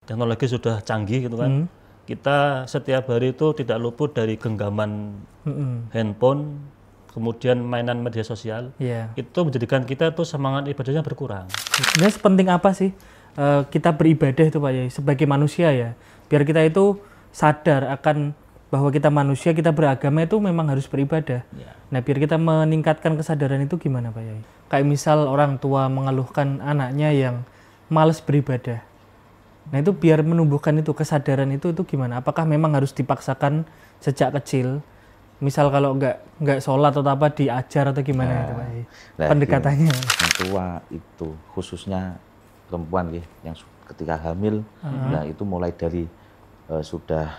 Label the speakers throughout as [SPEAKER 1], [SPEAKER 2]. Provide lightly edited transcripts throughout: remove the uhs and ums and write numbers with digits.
[SPEAKER 1] Teknologi sudah canggih gitu kan. Kita setiap hari itu tidak luput dari genggaman handphone, kemudian mainan media sosial. Itu menjadikan kita tuh semangat ibadahnya berkurang.
[SPEAKER 2] Sebenarnya sepenting apa sih kita beribadah itu Pak Yai sebagai manusia ya? Biar kita itu sadar akan bahwa kita manusia, kita beragama itu memang harus beribadah. Nah, biar kita meningkatkan kesadaran itu gimana Pak Yai? Kayak misal orang tua mengeluhkan anaknya yang malas beribadah. Nah, itu biar menumbuhkan itu kesadaran itu gimana? Apakah memang harus dipaksakan sejak kecil? Misal kalau nggak sholat atau apa diajar atau gimana itu Pak Yai? Pendekatannya.
[SPEAKER 3] Yang tua itu khususnya perempuan ya, yang ketika hamil, nah itu mulai dari sudah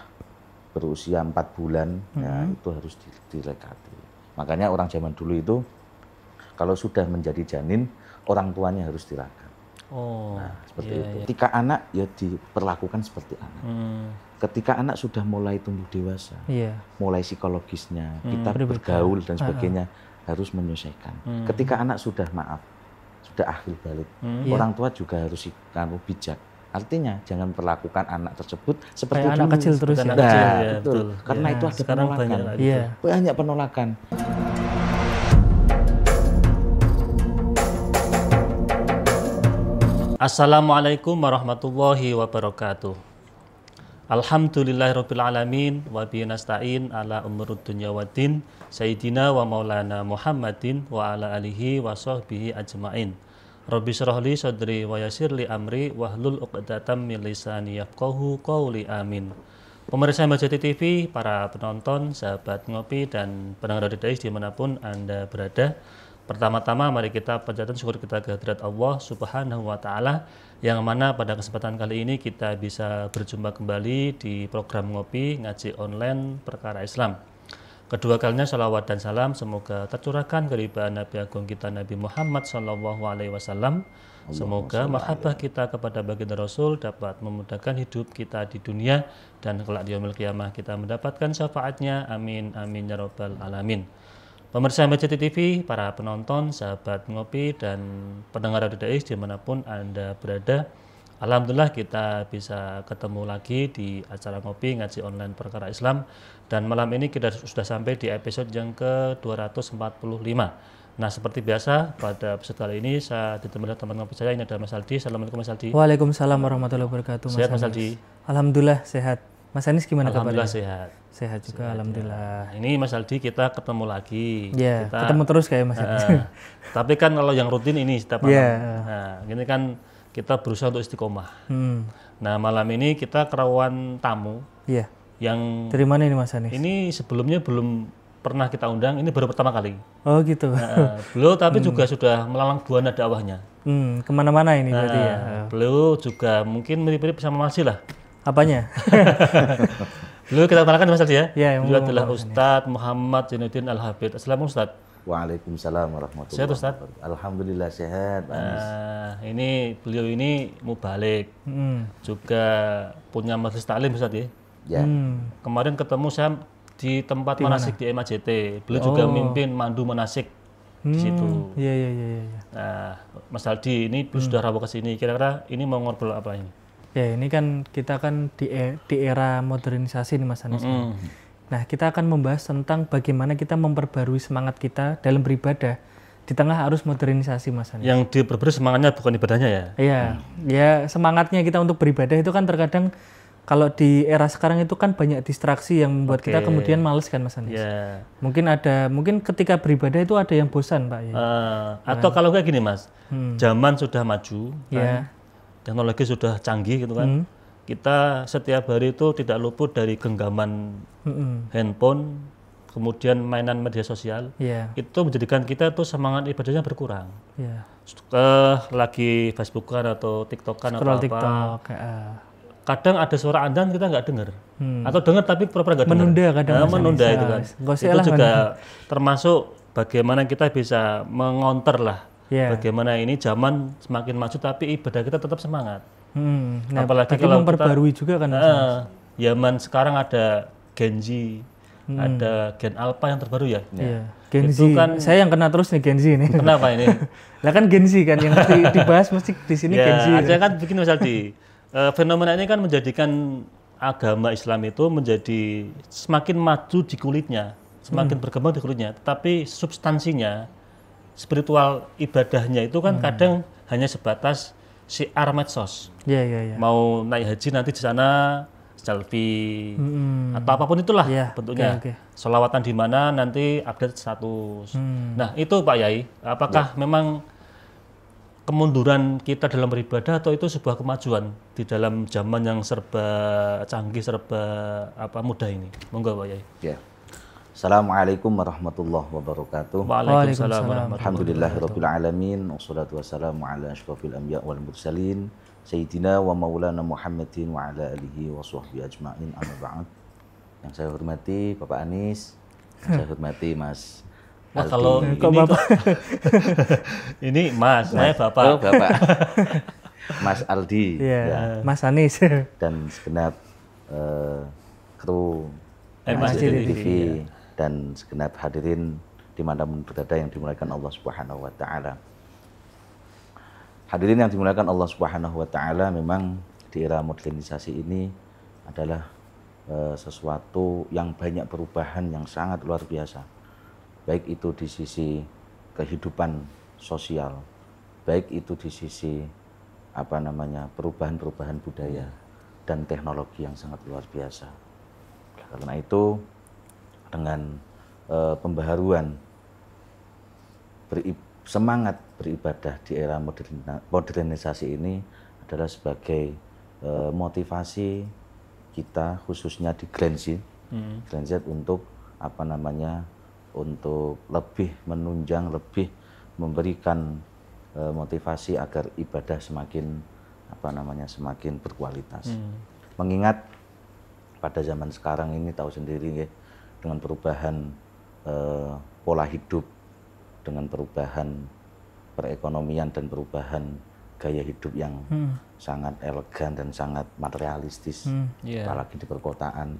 [SPEAKER 3] berusia 4 bulan, ya itu harus dilekati. Makanya orang zaman dulu itu kalau sudah menjadi janin, orang tuanya harus dilakat. Nah, seperti itu. Ketika anak ya diperlakukan seperti anak. Ketika anak sudah mulai tumbuh dewasa, mulai psikologisnya, kita bergaul dan sebagainya harus menyesuaikan. Ketika anak sudah sudah akhir balik, orang tua juga harus bijak. Artinya jangan perlakukan anak tersebut seperti
[SPEAKER 2] anak kecil terus ya.
[SPEAKER 3] Betul. Karena itu ada penolakan. Banyak penolakan.
[SPEAKER 1] Assalamualaikum warahmatullahi wabarakatuh. Alhamdulillahirabbil alamin wa bihi nasta'in ala umurud dunya waddin sayyidina wa maulana Muhammadin wa ala alihi wa sahbihi ajmain. Rabbi shrah li sadri wa yassir li amri wahlul 'uqdatam min lisani yafqahu qawli amin. Pemirsa Majati TV, para penonton, sahabat ngopi dan pendengar Radio Dais dimanapun Anda berada. Pertama-tama mari kita panjatkan syukur kita kehadirat Allah Subhanahu wa Ta'ala, yang mana pada kesempatan kali ini kita bisa berjumpa kembali di program Ngopi Ngaji Online Perkara Islam. Kedua kalinya salawat dan salam semoga tercurahkan keribahan Nabi Agung kita Nabi Muhammad SAW. Semoga mahabbah kita kepada baginda Rasul dapat memudahkan hidup kita di dunia dan kelak di yaumil qiyamah kita mendapatkan syafaatnya. Amin amin ya rabbal alamin. Pemirsa Majati TV, para penonton, sahabat ngopi dan pendengar Radio Dais dimanapun Anda berada, alhamdulillah kita bisa ketemu lagi di acara Ngopi Ngaji Online Perkara Islam, dan malam ini kita sudah sampai di episode yang ke-245. Nah, seperti biasa pada episode kali ini saya ditemani teman ngopi saya, ini ada Mas Aldi. Assalamualaikum Mas Aldi.
[SPEAKER 2] Waalaikumsalam warahmatullahi wabarakatuh.
[SPEAKER 1] Sehat Mas Aldi?
[SPEAKER 2] Alhamdulillah sehat. Mas Anis gimana kabarnya?
[SPEAKER 1] Alhamdulillah sehat.
[SPEAKER 2] Sehat juga, sehat, alhamdulillah.
[SPEAKER 1] Ya. Ini Mas Aldi kita ketemu lagi.
[SPEAKER 2] Ya, ketemu terus kayak Mas Aldi.
[SPEAKER 1] Tapi kan kalau yang rutin ini setiap malam. Nah, ini kan kita berusaha untuk istiqomah. Nah, malam ini kita kerawuan tamu.
[SPEAKER 2] Iya.
[SPEAKER 1] Yang
[SPEAKER 2] dari mana ini Mas Anis?
[SPEAKER 1] Ini sebelumnya belum pernah kita undang, ini baru pertama kali.
[SPEAKER 2] Oh gitu.
[SPEAKER 1] Beliau tapi juga sudah melalang buana dakwahnya.
[SPEAKER 2] Kemana-mana ini berarti ya.
[SPEAKER 1] Beliau juga mungkin mirip-mirip sama Mas lah.
[SPEAKER 2] Apanya?
[SPEAKER 1] Beliau kita kenalkan Mas Aldi ya?
[SPEAKER 2] Ya,
[SPEAKER 1] beliau adalah Ustadz Muhammad Zainuddin Al-Habid. Assalamualaikum Ustadz.
[SPEAKER 3] Waalaikumsalam warahmatullahi wabarakatuh.
[SPEAKER 1] Sehat Ustadz?
[SPEAKER 3] Alhamdulillah sehat.
[SPEAKER 1] Ini beliau ini mubalik, juga punya majelis taklim Ustadz ya?
[SPEAKER 3] Ya.
[SPEAKER 1] Kemarin ketemu saya di tempat manasik di MAJT. Beliau juga memimpin mandu manasik di situ.
[SPEAKER 2] Iya.
[SPEAKER 1] Nah, Mas Aldi ini sudah rawuh ke sini. Kira-kira ini mau ngobrol apa ini?
[SPEAKER 2] Ya, ini kan kita kan di era modernisasi nih Mas Anis. Nah, kita akan membahas tentang bagaimana kita memperbarui semangat kita dalam beribadah di tengah arus modernisasi Mas Anis.
[SPEAKER 1] Yang diperbarui semangatnya bukan ibadahnya ya?
[SPEAKER 2] Iya, ya semangatnya kita untuk beribadah itu kan terkadang kalau di era sekarang itu kan banyak distraksi yang membuat kita kemudian males kan Mas Anis.
[SPEAKER 1] Yeah.
[SPEAKER 2] Mungkin ketika beribadah itu ada yang bosan Pak.
[SPEAKER 1] Atau kalau kayak gini Mas, zaman sudah maju, teknologi sudah canggih gitu kan. Kita setiap hari itu tidak luput dari genggaman handphone, kemudian mainan media sosial. Itu menjadikan kita tuh semangat ibadahnya berkurang. Lagi Facebookan atau TikTokan atau
[SPEAKER 2] TikTok,
[SPEAKER 1] apa. Kadang ada suara adzan kita nggak dengar, atau dengar tapi pura-pura nggak dengar.
[SPEAKER 2] Menunda kadang.
[SPEAKER 1] Menunda itu kan. Itu juga termasuk bagaimana kita bisa mengonter lah. Bagaimana ini zaman semakin maju tapi ibadah kita tetap semangat.
[SPEAKER 2] Nah,
[SPEAKER 1] apalagi kalau
[SPEAKER 2] memperbarui juga kan.
[SPEAKER 1] Zaman sekarang ada Gen Z, ada Gen Alpha yang terbaru ya.
[SPEAKER 2] Gen Z. Kan, saya yang kena terus nih Gen Z ini.
[SPEAKER 1] Kenapa ini?
[SPEAKER 2] Lah kan Gen Z kan yang dibahas mesti di sini Gen Z.
[SPEAKER 1] Saya kan bikin Mas Aldi. fenomena ini kan menjadikan agama Islam itu menjadi semakin maju di kulitnya, semakin berkembang di kulitnya, tetapi substansinya, spiritual ibadahnya itu kan kadang hanya sebatas syiar medsos.
[SPEAKER 2] Iya.
[SPEAKER 1] Mau naik haji nanti di sana selfie atau apapun itulah bentuknya. Sholawatan di mana nanti update status. Nah itu Pak Yai, apakah memang kemunduran kita dalam beribadah atau itu sebuah kemajuan di dalam zaman yang serba canggih, serba mudah ini? Monggo Pak Yai.
[SPEAKER 3] Ya. Assalamualaikum warahmatullahi wabarakatuh.
[SPEAKER 1] Waalaikumsalam warahmatullahi
[SPEAKER 3] Alhamdulillahirabbil alamin wassalatu wassalamu ala asyrofil anbiya wal mursalin sayyidina wa maulana Muhammadin wa ala alihi wa sahbihi ajmain amma ba'd. Yang saya hormati Bapak Anies, yang saya hormati Mas
[SPEAKER 1] Wah,
[SPEAKER 3] Aldi.
[SPEAKER 1] kalau ini Bapak ini Mas, saya Bapak.
[SPEAKER 3] Oh, Bapak. Mas Aldi
[SPEAKER 2] ya. Mas Anies
[SPEAKER 3] dan segenap kru
[SPEAKER 2] Masjid
[SPEAKER 3] TV dan segenap hadirin dimanapun berada yang dimuliakan Allah Subhanahu wa Ta'ala. Hadirin yang dimuliakan Allah Subhanahu wa Ta'ala, memang di era modernisasi ini adalah sesuatu yang banyak perubahan yang sangat luar biasa, baik itu di sisi kehidupan sosial, baik itu di sisi perubahan-perubahan budaya dan teknologi yang sangat luar biasa. Karena itu dengan pembaharuan semangat beribadah di era modernisasi ini adalah sebagai motivasi kita khususnya di Grand Z untuk untuk lebih menunjang, lebih memberikan motivasi agar ibadah semakin semakin berkualitas. Mengingat pada zaman sekarang ini tahu sendiri ya, dengan perubahan pola hidup, dengan perubahan perekonomian dan perubahan gaya hidup yang sangat elegan dan sangat materialistis, apalagi di perkotaan.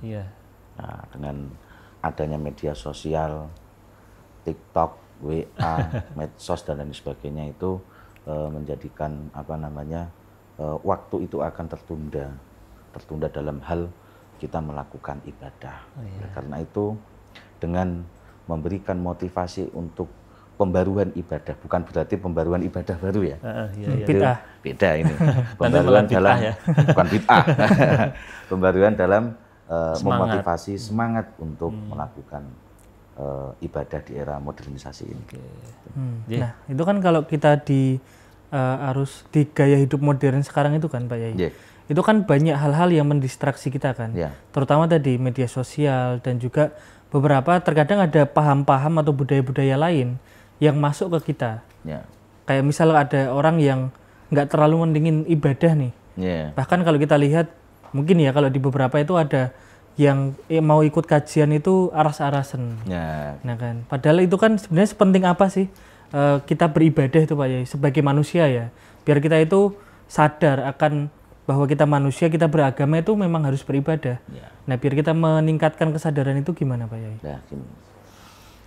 [SPEAKER 3] Nah, dengan adanya media sosial, TikTok, WA, medsos dan lain sebagainya itu menjadikan waktu itu akan tertunda dalam hal kita melakukan ibadah. Karena itu dengan memberikan motivasi untuk pembaruan ibadah, bukan berarti pembaruan ibadah baru ya. Beda ini. Pembaruan dalam bukan bid'ah. Pembaruan dalam memotivasi semangat untuk melakukan ibadah di era modernisasi ini.
[SPEAKER 2] Nah, itu kan kalau kita harus di gaya hidup modern sekarang itu kan Pak Yai. Itu kan banyak hal-hal yang mendistraksi kita kan, terutama tadi media sosial dan juga beberapa terkadang ada paham-paham atau budaya-budaya lain yang masuk ke kita. Kayak misalnya ada orang yang nggak terlalu mendingin ibadah nih. Bahkan kalau kita lihat mungkin ya kalau di beberapa itu ada yang mau ikut kajian itu aras-arasan. Nah kan, padahal itu kan sebenarnya sepenting apa sih kita beribadah itu Pak Yai sebagai manusia ya, biar kita itu sadar akan bahwa kita manusia, kita beragama itu memang harus beribadah. Nah, biar kita meningkatkan kesadaran itu gimana Pak Yai?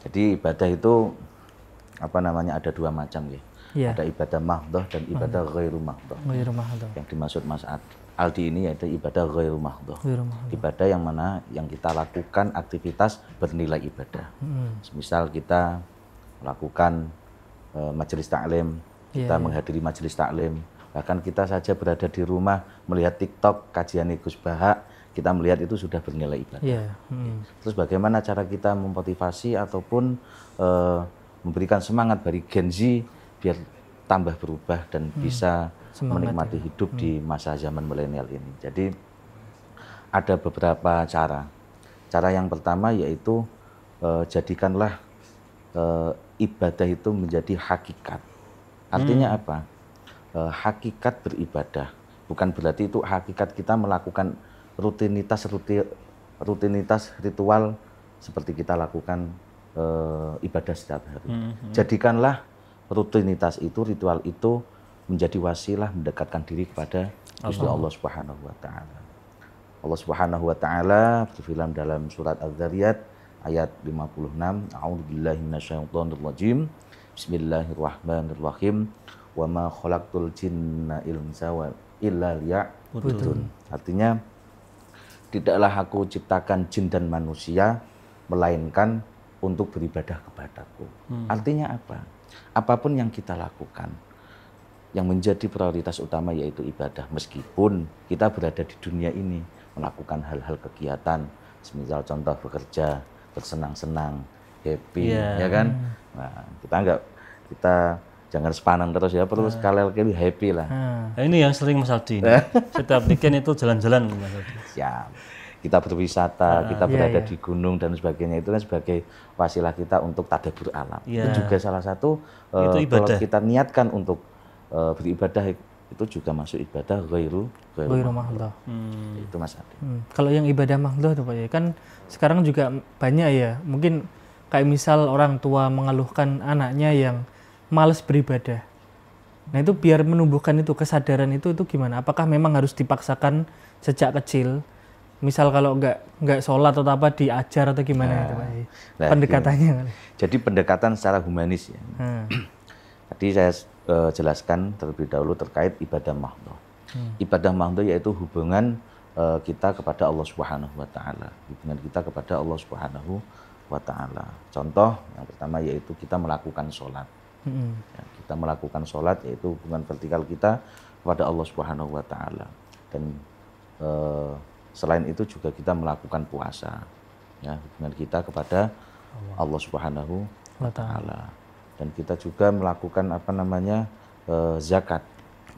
[SPEAKER 3] Jadi ibadah itu ada dua macam ya. Ada ibadah mahdhah dan ibadah ghairu mahdhah. Yang dimaksud Mas Aldi ini yaitu ibadah ghairu mahdhah. Ibadah yang mana yang kita lakukan aktivitas bernilai ibadah. Misal kita melakukan majelis taklim, kita menghadiri majelis taklim, bahkan kita saja berada di rumah melihat TikTok kajian Gus Baha, kita melihat itu sudah bernilai ibadah. Terus bagaimana cara kita memotivasi ataupun memberikan semangat bagi Gen Z biar tambah berubah dan bisa menikmati hidup di masa zaman milenial ini. Jadi ada beberapa cara. Cara yang pertama yaitu jadikanlah ibadah itu menjadi hakikat. Artinya apa? Hakikat beribadah bukan berarti itu hakikat kita melakukan rutinitas ritual seperti kita lakukan ibadah setiap hari. Jadikanlah rutinitas itu, ritual itu menjadi wasilah mendekatkan diri kepada Gusti Allah Subhanahu wa Ta'ala. Allah Subhanahu wa Ta'ala berfirman dalam surat Az-Zariyat ayat 56, A'udzubillahi minasyaitonir rajim. Bismillahirrahmanirrahim. Wa ma khalaqtul jinna illa Budun. Artinya tidaklah aku ciptakan jin dan manusia melainkan untuk beribadah kepadaku. Artinya apa? Apapun yang kita lakukan yang menjadi prioritas utama yaitu ibadah, meskipun kita berada di dunia ini melakukan hal-hal kegiatan, semisal contoh bekerja, bersenang-senang, happy, ya kan? Nah, kita jangan sepanang terus ya, perlu sekali-kali happy lah.
[SPEAKER 1] Nah, ini yang sering Mas Aldi. Setiap weekend itu jalan-jalan Mas Aldi.
[SPEAKER 3] Siap. Kita berwisata, kita berada di gunung dan sebagainya, itu kan sebagai wasilah kita untuk tadabbur alam. Itu juga salah satu kalau kita niatkan untuk beribadah itu juga masuk ibadah ghairu mahdhah. Itu Mas Adi.
[SPEAKER 2] Kalau yang ibadah mahdhah tuh Pak ya, kan sekarang juga banyak ya, mungkin kayak misal orang tua mengeluhkan anaknya yang malas beribadah. Nah itu biar menumbuhkan itu kesadaran itu gimana? Apakah memang harus dipaksakan sejak kecil? Misal kalau nggak sholat atau apa diajar atau gimana itu Pak? Pendekatannya.
[SPEAKER 3] Jadi pendekatan secara humanis ya. Tadi saya jelaskan terlebih dahulu terkait ibadah mahdhah. Ibadah mahdhah yaitu hubungan kita kepada Allah Subhanahu wa taala. Hubungan kita kepada Allah Subhanahu wa taala. Contoh yang pertama yaitu kita melakukan sholat. Ya, kita melakukan sholat yaitu hubungan vertikal kita kepada Allah Subhanahu wa taala. Dan selain itu juga kita melakukan puasa. Ya, hubungan kita kepada Allah Subhanahu wa taala. Dan kita juga melakukan zakat.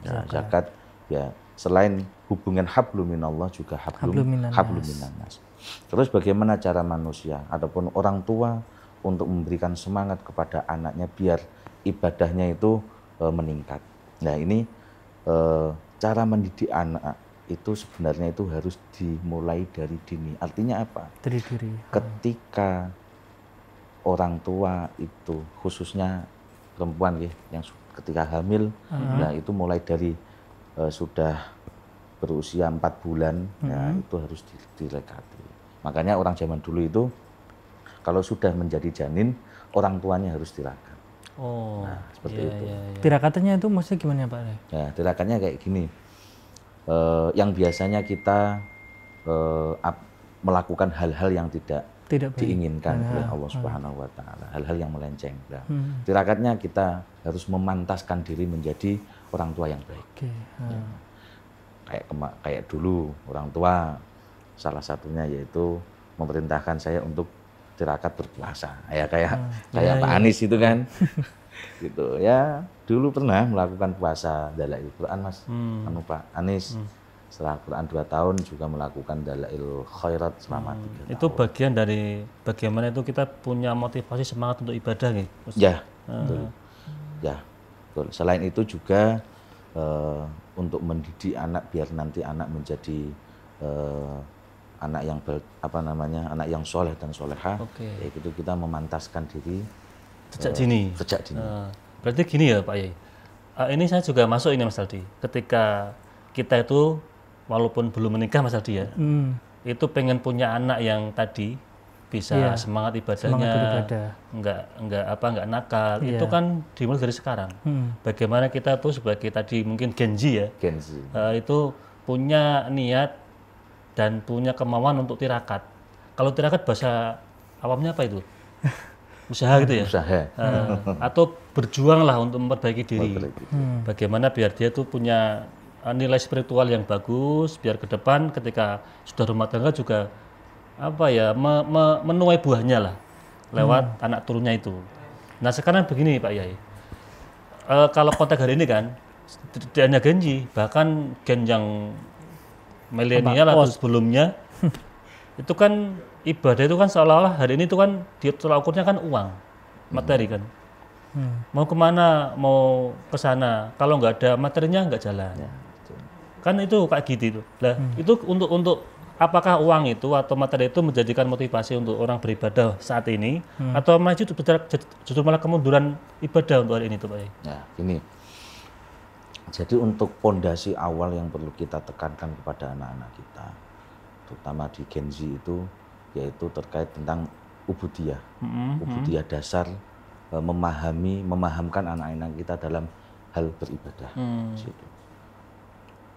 [SPEAKER 3] Ya, zakat ya selain hubungan hablum minallah juga hablum minannas. Terus bagaimana cara manusia ataupun orang tua untuk memberikan semangat kepada anaknya biar ibadahnya itu meningkat. Nah, ini cara mendidik anak itu sebenarnya itu harus dimulai dari dini. Artinya apa?
[SPEAKER 2] Dari diri.
[SPEAKER 3] Ketika orang tua itu khususnya perempuan ya, yang ketika hamil, nah itu mulai dari sudah berusia 4 bulan, ya itu harus dilekati. Makanya orang zaman dulu itu kalau sudah menjadi janin, orang tuanya harus tirakat. Nah, seperti itu.
[SPEAKER 2] Tirakatannya itu maksudnya gimana Pak?
[SPEAKER 3] Ya, tirakannya kayak gini. Yang biasanya kita melakukan hal-hal yang tidak diinginkan oleh Allah Subhanahu wa taala, hal-hal yang melenceng. Nah, tirakatnya kita harus memantaskan diri menjadi orang tua yang baik. Ya. Kayak dulu orang tua salah satunya yaitu memerintahkan saya untuk tirakat berpuasa. Ya kayak Pak Anies itu kan. Gitu ya. Dulu pernah melakukan puasa Dalail Quran Mas. Pak Anies. Setelah Quran 2 tahun juga melakukan Dalail Khairat selama 3 tahun.
[SPEAKER 1] Itu bagian dari bagaimana itu kita punya motivasi semangat untuk ibadah nih.
[SPEAKER 3] Ya, betul. Ya, betul. Selain itu juga untuk mendidik anak biar nanti anak menjadi anak yang anak yang soleh dan soleha. Yaitu kita memantaskan diri
[SPEAKER 1] sejak dini. Berarti gini ya Pak Yai. Ini saya juga masuk ini Mas Aldi. Ketika kita itu walaupun belum menikah Mas Aldi ya, itu pengen punya anak yang tadi bisa semangat ibadahnya, nggak nakal. Itu kan dimulai dari sekarang. Bagaimana kita tuh sebagai tadi mungkin Gen Z ya, itu punya niat dan punya kemauan untuk tirakat. Kalau tirakat bahasa awamnya apa itu? Usaha gitu ya?
[SPEAKER 3] Usaha.
[SPEAKER 1] Atau berjuang lah untuk memperbaiki diri. Bagaimana biar dia tuh punya nilai spiritual yang bagus, biar ke depan ketika sudah rumah tangga juga menuai buahnya lah lewat anak turunnya itu. Nah sekarang begini Pak Yai, kalau konteks hari ini kan tidak hanya Gen Z, bahkan gen yang milenial atau sebelumnya itu kan ibadah itu kan seolah-olah hari ini itu kan tolak ukurnya kan uang, materi kan. Mau kemana, mau ke sana, kalau nggak ada materinya nggak jalan. Kan itu kayak gitu itu. Nah, itu untuk apakah uang itu atau materi itu menjadikan motivasi untuk orang beribadah saat ini atau malah justru malah kemunduran ibadah untuk hari ini tuh Pak?
[SPEAKER 3] Nah, gini. Jadi untuk pondasi awal yang perlu kita tekankan kepada anak-anak kita, terutama di Gen Z itu, yaitu terkait tentang ubudiyah. Ubudiyah dasar, memahamkan anak-anak kita dalam hal beribadah.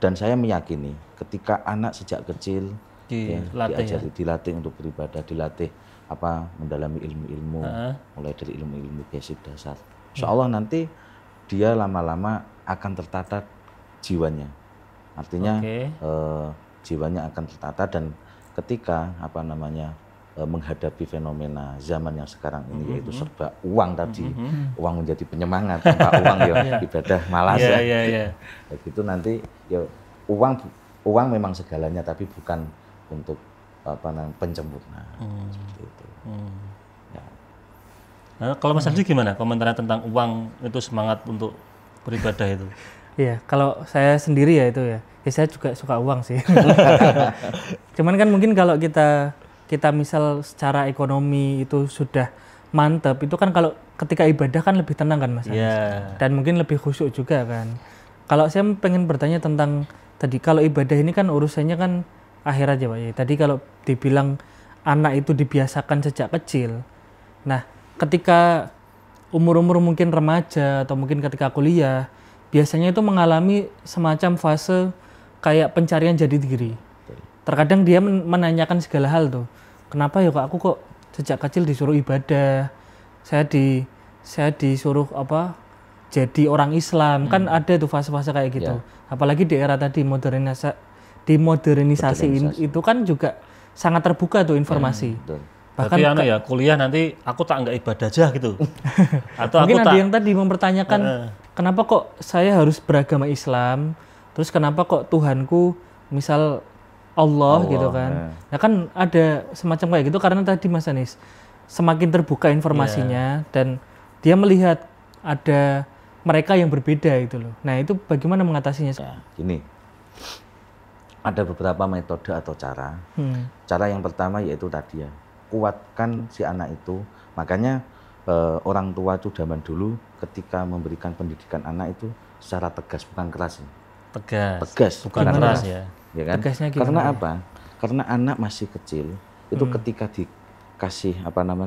[SPEAKER 3] Dan saya meyakini ketika anak sejak kecil dilatih untuk beribadah, dilatih mendalami ilmu-ilmu, mulai dari ilmu-ilmu basic dasar. Insya Allah nanti dia lama-lama akan tertata jiwanya. Artinya jiwanya akan tertata, dan ketika menghadapi fenomena zaman yang sekarang ini, yaitu serba uang tadi, uang menjadi penyemangat, tanpa uang ya ibadah malas Begitu nanti ya uang memang segalanya, tapi bukan untuk pencempurna seperti itu. Ya.
[SPEAKER 1] Nah, kalau Mas Aldi gimana komentarnya tentang uang itu semangat untuk beribadah itu?
[SPEAKER 2] Iya, kalau saya sendiri ya itu ya saya juga suka uang sih. Cuman kan mungkin kalau kita misal secara ekonomi itu sudah mantap, itu kan kalau ketika ibadah kan lebih tenang kan Mas. Dan mungkin lebih khusyuk juga kan. Kalau saya pengen bertanya tentang tadi, kalau ibadah ini kan urusannya kan akhir aja Pak ya. Tadi kalau dibilang anak itu dibiasakan sejak kecil. Nah, ketika umur-umur mungkin remaja atau mungkin ketika kuliah, biasanya itu mengalami semacam fase kayak pencarian jati diri. Terkadang dia menanyakan segala hal tuh. Kenapa ya kok aku kok sejak kecil disuruh ibadah? Saya disuruh jadi orang Islam. Kan ada tuh fase-fase kayak gitu. Apalagi di era tadi modernisasi itu kan juga sangat terbuka tuh informasi.
[SPEAKER 1] Bahkan kuliah nanti aku nggak ibadah aja gitu. Atau
[SPEAKER 2] mungkin ada yang tadi mempertanyakan kenapa kok saya harus beragama Islam, terus kenapa kok Tuhanku misal Allah gitu kan. Nah kan ada semacam kayak gitu karena tadi Mas Anis semakin terbuka informasinya dan dia melihat ada mereka yang berbeda gitu loh. Nah itu bagaimana mengatasinya?
[SPEAKER 3] Gini, ada beberapa metode atau cara. Cara yang pertama yaitu tadi kuatkan si anak itu. Makanya orang tua itu zaman dulu ketika memberikan pendidikan anak itu secara tegas, bukan keras. Tegas,
[SPEAKER 1] bukan keras ya.
[SPEAKER 3] Ya kan? Karena apa? Karena anak masih kecil, itu ketika dikasih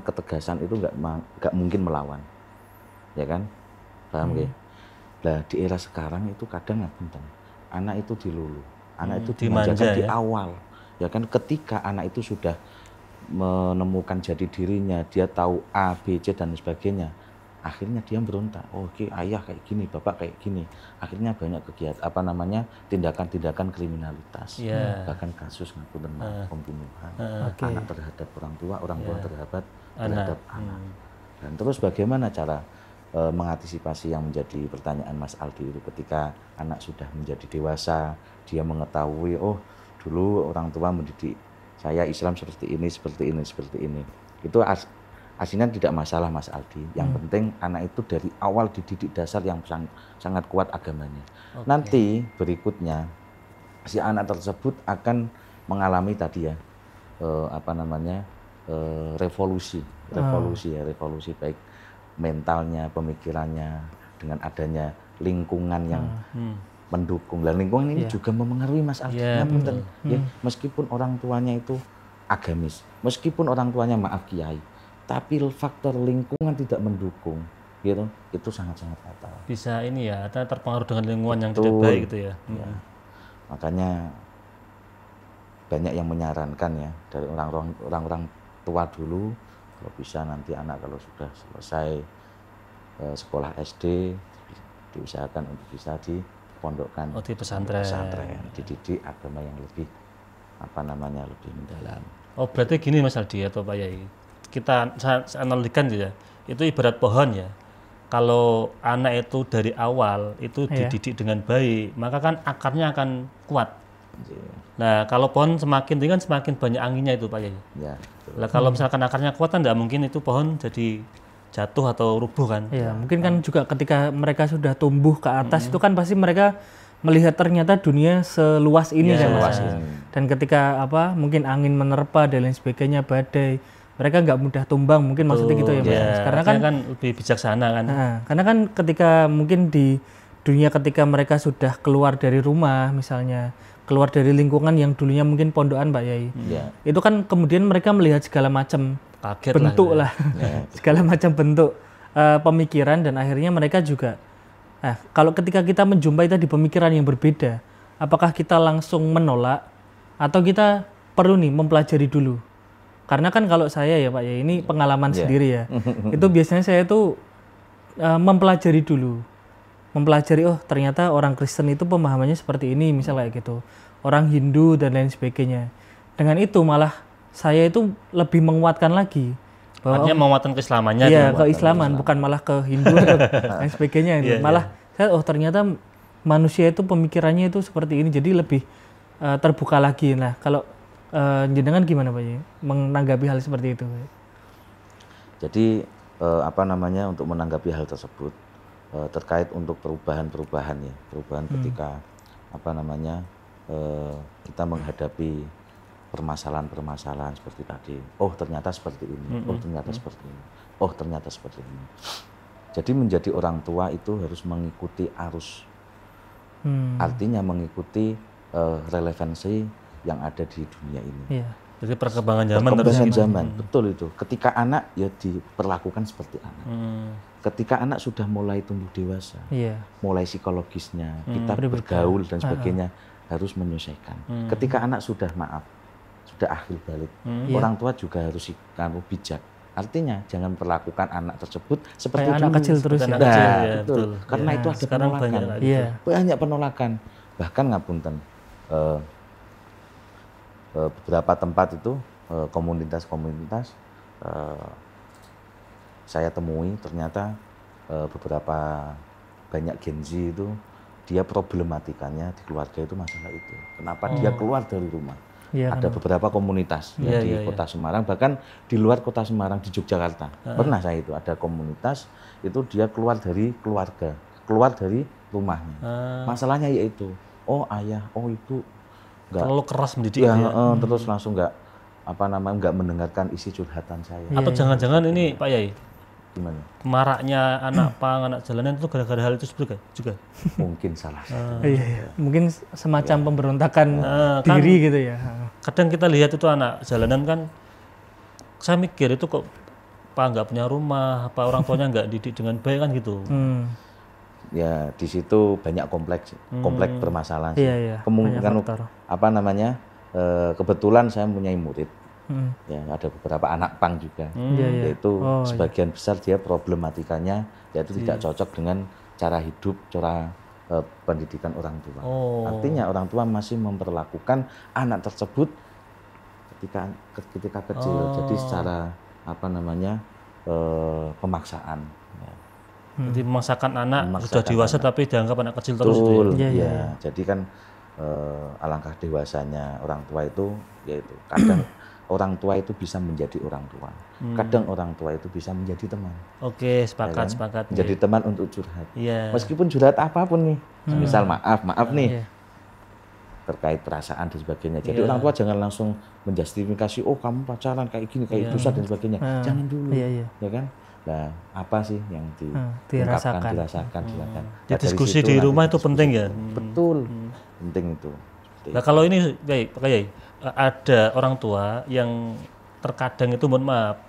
[SPEAKER 3] ketegasan itu nggak mungkin melawan, ya kan? Paham nggih? Nah di era sekarang itu kadang anak itu dilulu, anak itu dimanjakan di awal, ya kan? Ketika anak itu sudah menemukan jati dirinya, dia tahu A, B, C dan sebagainya, akhirnya dia berontak. Oh, oke, ayah kayak gini, bapak kayak gini. Akhirnya banyak kegiatan tindakan-tindakan kriminalitas, bahkan kasus pembunuhan anak terhadap orang tua terhadap anak. Dan terus bagaimana cara mengantisipasi yang menjadi pertanyaan Mas Aldi itu, ketika anak sudah menjadi dewasa, dia mengetahui dulu orang tua mendidik saya Islam seperti ini. Itu aslinya tidak masalah Mas Aldi. Yang penting anak itu dari awal dididik dasar yang sangat kuat agamanya. Nanti berikutnya si anak tersebut akan mengalami tadi revolusi baik mentalnya, pemikirannya, dengan adanya lingkungan yang mendukung. Dan lingkungan ini juga mempengaruhi Mas Aldi. Meskipun orang tuanya itu agamis, meskipun orang tuanya maaf kiai, tapi faktor lingkungan tidak mendukung, gitu, itu sangat-sangat fatal.
[SPEAKER 1] Bisa terpengaruh dengan lingkungan yang tidak baik gitu ya.
[SPEAKER 3] Makanya banyak yang menyarankan dari orang-orang tua dulu, kalau bisa nanti anak kalau sudah selesai sekolah SD diusahakan untuk bisa dipondokkan
[SPEAKER 1] di pesantren,
[SPEAKER 3] dididik agama yang lebih lebih mendalam.
[SPEAKER 1] Oh berarti gini Mas Aldi atau Pak Yai, kita analogikan itu ibarat pohon ya. Kalau anak itu dari awal itu dididik dengan baik, maka kan akarnya akan kuat. Nah kalau pohon semakin tinggi kan semakin banyak anginnya itu Pak Yai. Nah kalau misalkan akarnya kuat kan tidak mungkin itu pohon jadi jatuh atau rubuh kan.
[SPEAKER 2] Mungkin kan juga ketika mereka sudah tumbuh ke atas itu kan pasti mereka melihat ternyata dunia seluas ini dan ketika mungkin angin menerpa dan lain sebagainya, badai, mereka nggak mudah tumbang, mungkin maksudnya gitu ya Mas. Karena kan
[SPEAKER 1] lebih bijaksana kan.
[SPEAKER 2] Karena kan ketika mungkin di dunia ketika mereka sudah keluar dari rumah misalnya, keluar dari lingkungan yang dulunya mungkin pondokan Pak Yai, itu kan kemudian mereka melihat segala macam bentuk segala macam bentuk pemikiran, dan akhirnya mereka juga kalau ketika kita menjumpai tadi pemikiran yang berbeda, apakah kita langsung menolak atau kita perlu nih mempelajari dulu? Karena kan kalau saya ya Pak ya, ini pengalaman sendiri ya. Itu biasanya saya tuh mempelajari dulu. Mempelajari, oh ternyata orang Kristen itu pemahamannya seperti ini, misalnya kayak gitu. Orang Hindu dan lain sebagainya. Dengan itu malah saya itu lebih menguatkan lagi.
[SPEAKER 1] Artinya menguatkan keislamannya.
[SPEAKER 2] Iya, keislaman, bukan malah ke Hindu dan lain sebagainya. Malah saya, oh ternyata manusia itu pemikirannya itu seperti ini, jadi lebih terbuka lagi. Nah, kalau jenengan gimana Pak ya, menanggapi hal seperti itu?
[SPEAKER 3] Jadi untuk menanggapi hal tersebut terkait untuk perubahan ya, perubahan ketika kita menghadapi permasalahan-permasalahan seperti tadi. Oh ternyata seperti ini. Oh ternyata seperti ini. Oh ternyata seperti ini. Jadi menjadi orang tua itu harus mengikuti arus. Artinya mengikuti relevansi yang ada di dunia ini.
[SPEAKER 2] Iya.
[SPEAKER 1] Jadi perkembangan zaman.
[SPEAKER 3] Perkembangan zaman, betul itu. Ketika anak ya diperlakukan seperti anak. Ketika anak sudah mulai tumbuh dewasa, mulai psikologisnya, kita bergaul dan sebagainya harus menyesuaikan. Ketika anak sudah sudah akhir balik, orang tua juga harus bijak. Artinya jangan perlakukan anak tersebut seperti
[SPEAKER 2] anak kecil terus ya.
[SPEAKER 3] Betul. Karena itu ada penolakan. Banyak penolakan. Bahkan ngapunten beberapa tempat itu komunitas-komunitas saya temui ternyata beberapa banyak Gen Z itu dia problematikanya di keluarga itu masalah itu. Kenapa dia keluar dari rumah? Ada beberapa komunitas di Kota Semarang, bahkan di luar Kota Semarang, di Yogyakarta. Pernah saya itu ada komunitas itu dia keluar dari keluarga, keluar dari rumahnya. Masalahnya yaitu, oh ayah, oh ibu
[SPEAKER 1] terlalu keras mendidik
[SPEAKER 3] terus langsung nggak mendengarkan isi curhatan saya.
[SPEAKER 1] Atau jangan-jangan ini Pak Yai,
[SPEAKER 3] gimana?
[SPEAKER 1] Maraknya anak pang, anak jalanan itu gara-gara hal itu juga?
[SPEAKER 3] Mungkin salah.
[SPEAKER 2] Mungkin semacam pemberontakan diri kan, gitu ya.
[SPEAKER 1] Kadang kita lihat itu anak jalanan kan, saya mikir itu kok Pak nggak punya rumah, apa orang tuanya nggak didik dengan baik kan gitu.
[SPEAKER 3] Ya di situ banyak kompleks permasalahan sih.
[SPEAKER 2] Kemungkinan
[SPEAKER 3] kebetulan saya mempunyai murid. Ya, ada beberapa anak pang juga, yaitu sebagian besar dia problematikanya yaitu tidak cocok dengan cara hidup, cara pendidikan orang tua. Artinya orang tua masih memperlakukan anak tersebut ketika kecil, jadi secara pemaksaan.
[SPEAKER 1] Jadi memaksakan anak sudah dewasa tapi dianggap anak kecil terus.
[SPEAKER 3] Jadi kan alangkah dewasanya orang tua itu yaitu kadang orang tua itu bisa menjadi orang tua. Kadang orang tua itu bisa menjadi teman.
[SPEAKER 1] Oke, sepakat.
[SPEAKER 3] Menjadi teman untuk curhat. Meskipun curhat apapun nih. Misal maaf nih. Terkait perasaan dan sebagainya. Jadi orang tua jangan langsung menjustifikasi, oh kamu pacaran kayak gini, kayak dosa dan sebagainya. Jangan dulu. Ya kan? Nah, apa sih yang dirasakan, silakan.
[SPEAKER 1] Diskusi di rumah itu penting ya.
[SPEAKER 3] Betul. Penting itu.
[SPEAKER 1] Nah, kalau ini Pak Yai, ada orang tua yang terkadang itu mohon maaf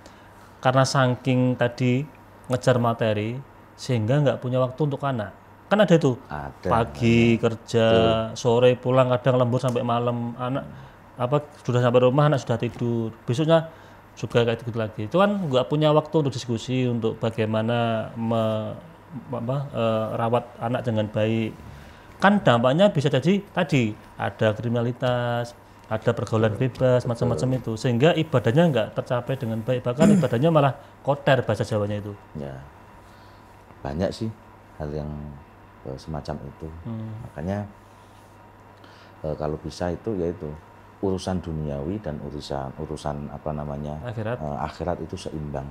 [SPEAKER 1] karena saking tadi ngejar materi sehingga nggak punya waktu untuk anak. Kan ada itu pagi kerja, sore pulang, kadang lembur sampai malam, anak sudah sampai rumah anak sudah tidur, besoknya juga kayak gitu lagi. Itu kan nggak punya waktu untuk diskusi untuk bagaimana rawat anak dengan baik. Kan dampaknya bisa jadi tadi ada kriminalitas, ada pergaulan bebas, macam-macam itu, sehingga ibadahnya nggak tercapai dengan baik, bahkan ibadahnya malah kotor bahasa Jawanya itu.
[SPEAKER 3] Ya, banyak sih hal yang semacam itu. Makanya kalau bisa itu yaitu urusan duniawi dan urusan akhirat itu seimbang.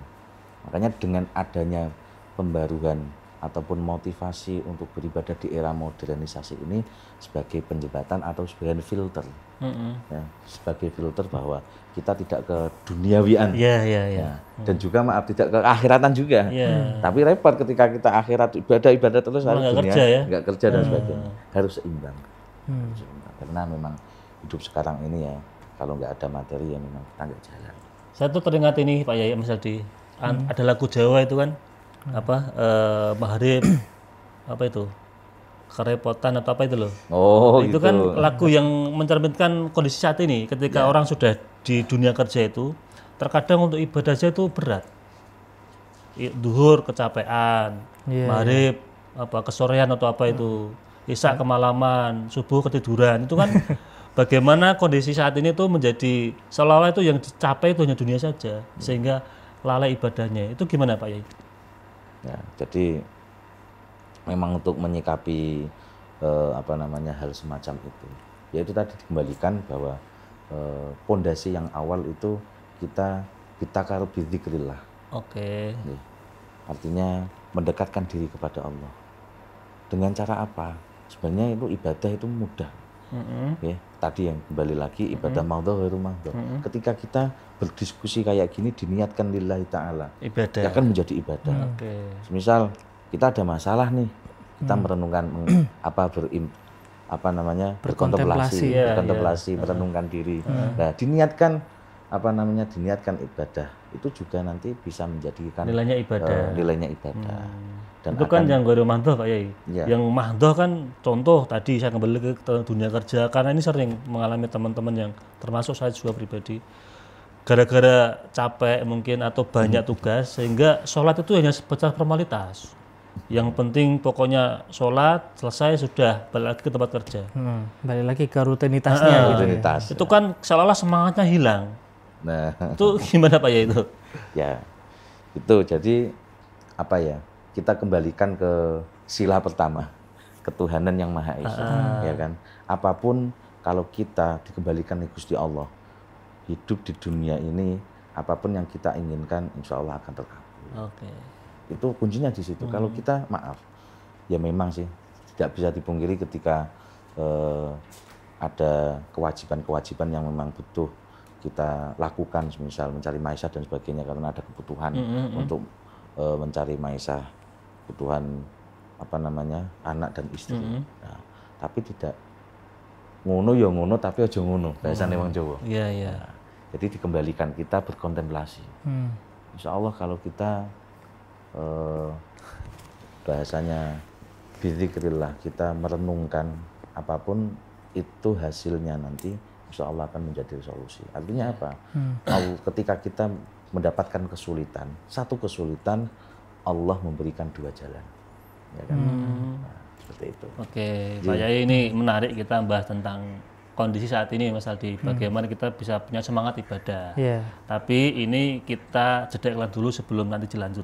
[SPEAKER 3] Makanya dengan adanya pembaruan ataupun motivasi untuk beribadah di era modernisasi ini sebagai penjembatan atau sebagai filter, ya, sebagai filter bahwa kita tidak ke duniawian, dan juga tidak ke akhiratan juga. Tapi repot ketika kita akhirat ibadah terus harus dunia, nggak kerja dan sebagainya, harus seimbang. Karena memang hidup sekarang ini ya kalau nggak ada materi ya memang kita nggak jalan.
[SPEAKER 1] Saya tuh teringat ini Pak Yai, Mas Aldi, ada lagu Jawa itu kan Maharib itu kerepotan atau apa itu loh.
[SPEAKER 3] Oh,
[SPEAKER 1] Itu
[SPEAKER 3] gitu.
[SPEAKER 1] kan lagu yang mencerminkan kondisi saat ini ketika orang sudah di dunia kerja itu terkadang untuk ibadah saja itu berat. Duhur kecapean, maghrib apa kesorean atau apa itu, isya kemalaman, subuh ketiduran. Itu kan bagaimana kondisi saat ini tuh menjadi seolah-olah itu yang dicapai itu hanya dunia saja sehingga lalai ibadahnya. Itu gimana Pak Yai?
[SPEAKER 3] Ya, jadi memang untuk menyikapi hal semacam itu, yaitu tadi dikembalikan bahwa pondasi yang awal itu kita bitakaru bidzikrillah.
[SPEAKER 1] Oke.
[SPEAKER 3] Artinya mendekatkan diri kepada Allah. Dengan cara apa? Sebenarnya itu ibadah itu mudah. Ya, tadi yang kembali lagi ibadah maudhu ghairu maudhu. Ketika kita berdiskusi kayak gini diniatkan lillahi ta'ala,
[SPEAKER 1] Ibadah.
[SPEAKER 3] ya kan menjadi ibadah.
[SPEAKER 1] Oke.
[SPEAKER 3] Misal kita ada masalah nih, kita merenungkan berkontemplasi, merenungkan diri. Nah, diniatkan ibadah itu juga nanti bisa menjadikan
[SPEAKER 1] Nilainya ibadah.
[SPEAKER 3] Dan
[SPEAKER 1] itu kan yang ghairu mahdhoh Pak Yai.
[SPEAKER 3] Ya.
[SPEAKER 1] Yang mahdhoh kan contoh tadi saya kembali ke dunia kerja karena ini sering mengalami teman-teman yang termasuk saya juga pribadi. Gara-gara capek mungkin atau banyak tugas sehingga sholat itu hanya sebatas formalitas. Yang penting pokoknya sholat selesai sudah balik lagi ke tempat kerja.
[SPEAKER 2] Balik lagi ke rutinitasnya gitu.
[SPEAKER 3] Rutinitas.
[SPEAKER 1] Itu kan seolah-olah semangatnya hilang.
[SPEAKER 3] Nah,
[SPEAKER 1] Itu gimana Pak Yai itu?
[SPEAKER 3] ya itu jadi apa ya? Kita kembalikan ke sila pertama, ketuhanan yang Maha Esa, ya kan? Apapun kalau kita dikembalikan ke Gusti Allah, hidup di dunia ini, apapun yang kita inginkan, insya Allah akan terkabul.
[SPEAKER 1] Oke.
[SPEAKER 3] Itu kuncinya di situ. Kalau kita maaf, ya memang sih tidak bisa dipungkiri ketika ada kewajiban-kewajiban yang memang butuh kita lakukan, misal mencari maisha dan sebagainya karena ada kebutuhan untuk mencari maisha, kebutuhan anak dan istri. Nah, tapi tidak ngono ya ngono tapi aja ngono bahasane wong Jawa.
[SPEAKER 1] Iya, iya.
[SPEAKER 3] Nah, jadi dikembalikan kita berkontemplasi. Insya Allah kalau kita bahasanya bidzikrillah, kita merenungkan apapun itu hasilnya nanti insya Allah akan menjadi solusi. Artinya apa? Ketika kita mendapatkan kesulitan, satu kesulitan Allah memberikan dua jalan, ya kan? Nah, seperti itu.
[SPEAKER 1] Oke, Pak Yai, ini menarik kita bahas tentang kondisi saat ini Mas Aldi, bagaimana kita bisa punya semangat ibadah. Tapi ini kita jeda iklan dulu sebelum nanti dilanjut.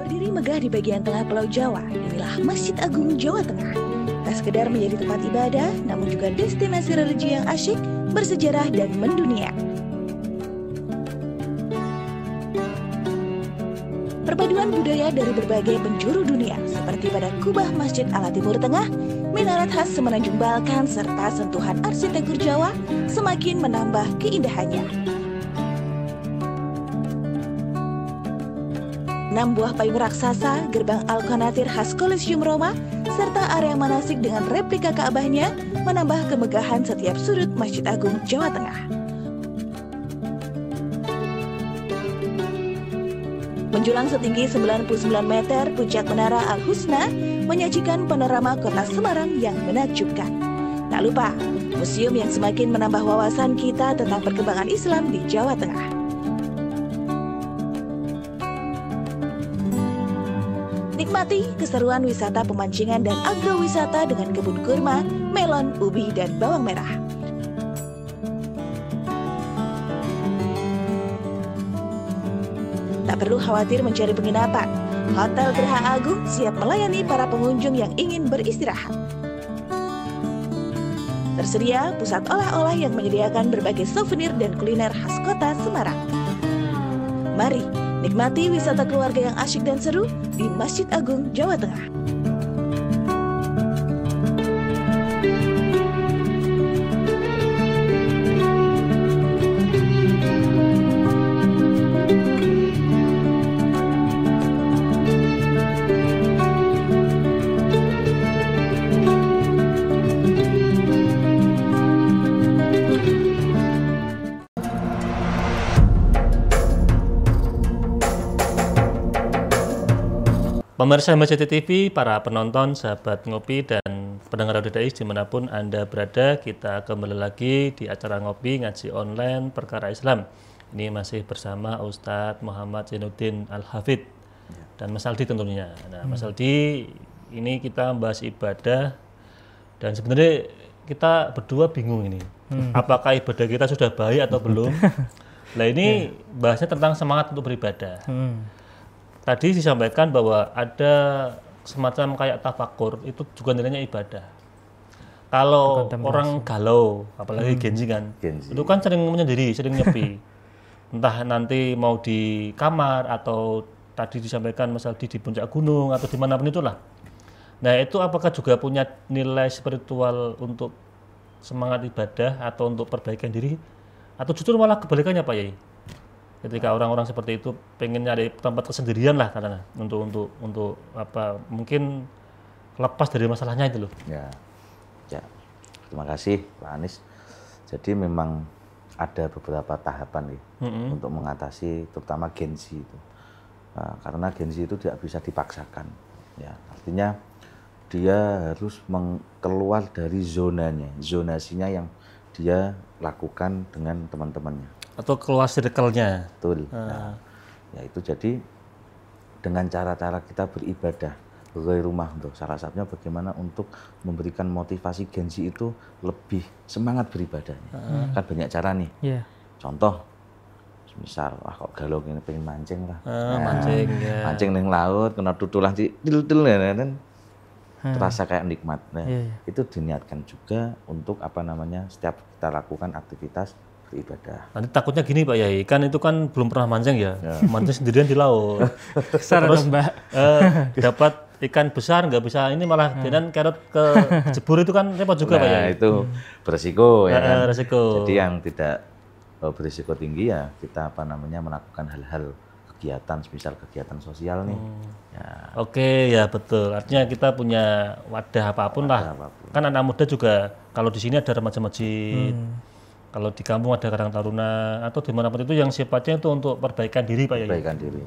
[SPEAKER 4] Berdiri megah di bagian tengah Pulau Jawa, inilah Masjid Agung Jawa Tengah. Tak sekedar menjadi tempat ibadah, namun juga destinasi religi yang asyik, bersejarah dan mendunia. Perpaduan budaya dari berbagai penjuru dunia, seperti pada kubah Masjid ala Timur Tengah, minaret khas Semenanjung Balkan, serta sentuhan arsitektur Jawa, semakin menambah keindahannya. 6 buah payung raksasa, gerbang Al-Qanatir khas Kolosium Roma, serta area manasik dengan replika Ka'bahnya menambah kemegahan setiap sudut Masjid Agung Jawa Tengah. Menjulang setinggi 99 meter, puncak Menara Al-Husna menyajikan panorama kota Semarang yang menakjubkan. Tak lupa, museum yang semakin menambah wawasan kita tentang perkembangan Islam di Jawa Tengah. Nikmati keseruan wisata pemancingan dan agrowisata dengan kebun kurma, melon, ubi, dan bawang merah. Tak perlu khawatir mencari penginapan. Hotel Geraha Agung siap melayani para pengunjung yang ingin beristirahat. Tersedia pusat olah-olah yang menyediakan berbagai souvenir dan kuliner khas kota Semarang. Mari nikmati wisata keluarga yang asyik dan seru di Masjid Agung Jawa Tengah.
[SPEAKER 1] Pemirsa MCT TV, para penonton, sahabat ngopi, dan pendengar audio Dais dimanapun Anda berada, kita kembali lagi di acara ngopi ngaji online perkara Islam. Ini masih bersama Ustadz Muhammad Zainuddin Al-Hafidh dan Mas Aldi tentunya. Nah, Mas Aldi, ini kita membahas ibadah, dan sebenarnya kita berdua bingung ini. Apakah ibadah kita sudah baik atau belum? Nah, ini bahasnya tentang semangat untuk beribadah. Tadi disampaikan bahwa ada semacam kayak tafakur, itu juga nilainya ibadah. Kalau orang galau, apalagi Genzi kan, itu kan sering menyendiri, sering nyepi. Entah nanti mau di kamar atau tadi disampaikan Mas Aldi di puncak gunung atau dimanapun itulah. Nah, itu apakah juga punya nilai spiritual untuk semangat ibadah atau untuk perbaikan diri, atau justru malah kebalikannya Pak Yai? Ketika orang-orang seperti itu pengen nyari tempat kesendirian lah karena untuk apa, mungkin lepas dari masalahnya itu loh.
[SPEAKER 3] Ya, terima kasih Pak Anies. Jadi memang ada beberapa tahapan nih untuk mengatasi terutama Genzi itu. Nah, karena Genzi itu tidak bisa dipaksakan. Ya, artinya dia harus keluar dari zonasinya yang dia lakukan dengan teman-temannya.
[SPEAKER 1] Atau keluar circle-nya.
[SPEAKER 3] Betul. Nah, ya itu jadi dengan cara-cara kita beribadah dari rumah, untuk salah satunya bagaimana untuk memberikan motivasi Genzi itu lebih semangat beribadahnya. Kan banyak cara nih. Contoh, misal kok galau ini pengen mancing lah. Mancing ning laut, kena tutulah til-til kan. Terasa kayak nikmat. Nah, itu diniatkan juga untuk apa namanya, setiap kita lakukan aktivitas beribadah. Nanti
[SPEAKER 1] takutnya gini Pak Yai, kan itu kan belum pernah mancing ya. Mancing sendirian di laut. Terus dapat ikan besar nggak bisa, ini malah dengan kerot ke jebur, itu kan repot juga Pak Yai.
[SPEAKER 3] Itu beresiko ya kan.
[SPEAKER 1] Resiko.
[SPEAKER 3] Jadi yang tidak berisiko tinggi ya kita apa namanya melakukan hal-hal kegiatan, misal kegiatan sosial nih.
[SPEAKER 1] Oke, ya betul. Artinya kita punya wadah apapun lah. Kan anak muda juga, kalau di sini ada remaja masjid, kalau di kampung ada Karang Taruna, atau dimanapun itu yang sifatnya itu untuk perbaikan diri Pak Yai.
[SPEAKER 3] Perbaikan diri.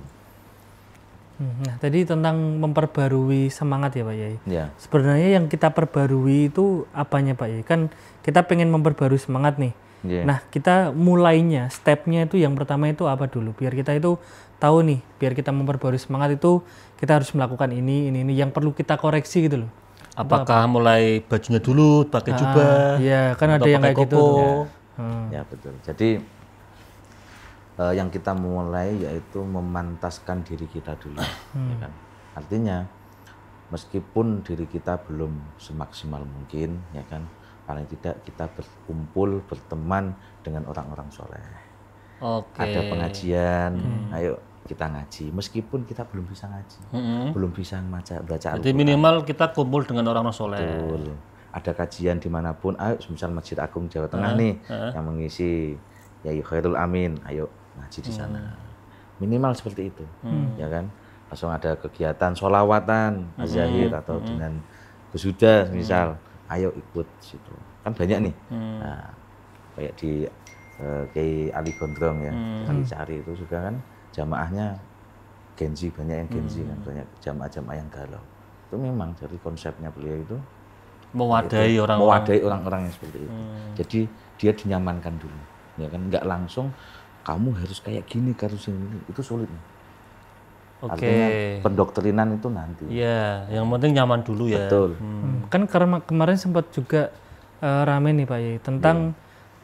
[SPEAKER 2] Nah, tadi tentang memperbarui semangat ya Pak Yai.
[SPEAKER 3] Ya.
[SPEAKER 2] Sebenarnya yang kita perbarui itu apanya Pak Yai? Kan kita pengen memperbarui semangat nih. Nah, kita mulainya, stepnya itu yang pertama itu apa dulu? Biar kita itu tahu nih, biar kita memperbarui semangat itu kita harus melakukan ini yang perlu kita koreksi gitu loh.
[SPEAKER 1] Apakah mulai bajunya dulu, pakai jubah?
[SPEAKER 2] Iya, kan ada yang kayak gitu.
[SPEAKER 3] Ya betul. Jadi yang kita mulai yaitu memantaskan diri kita dulu. Ya kan? Artinya meskipun diri kita belum semaksimal mungkin, ya kan, paling tidak kita berkumpul, berteman dengan orang-orang soleh. Ada pengajian, ayo kita ngaji. Meskipun kita belum bisa ngaji, belum bisa baca Al-Quran.
[SPEAKER 1] Jadi minimal kita kumpul dengan orang-orang soleh.
[SPEAKER 3] Betul. Ada kajian dimanapun, ayo misal Masjid Agung Jawa Tengah nih yang mengisi Yai Khairul Amin, ayo ngaji di sana. Minimal seperti itu, ya kan. Langsung ada kegiatan sholawatan, azahir atau dengan Gus Huda misal. Ayo ikut situ, kan banyak nih. Nah, kayak di Kiai Ali Gondrong ya, Ali Cari itu juga kan jamaahnya Genzi, banyak yang Genzi kan, banyak jamaah-jamaah yang galau. Itu memang dari konsepnya beliau itu
[SPEAKER 1] mewadahi
[SPEAKER 3] orang-orang yang seperti itu. Jadi dia dinyamankan dulu, ya kan, nggak langsung kamu harus kayak gini, harus ini, itu sulit. Artinya pendoktrinan itu nanti.
[SPEAKER 1] Iya, yang penting nyaman dulu ya.
[SPEAKER 3] Betul.
[SPEAKER 2] Kan kemarin sempat juga rame nih Pak Yai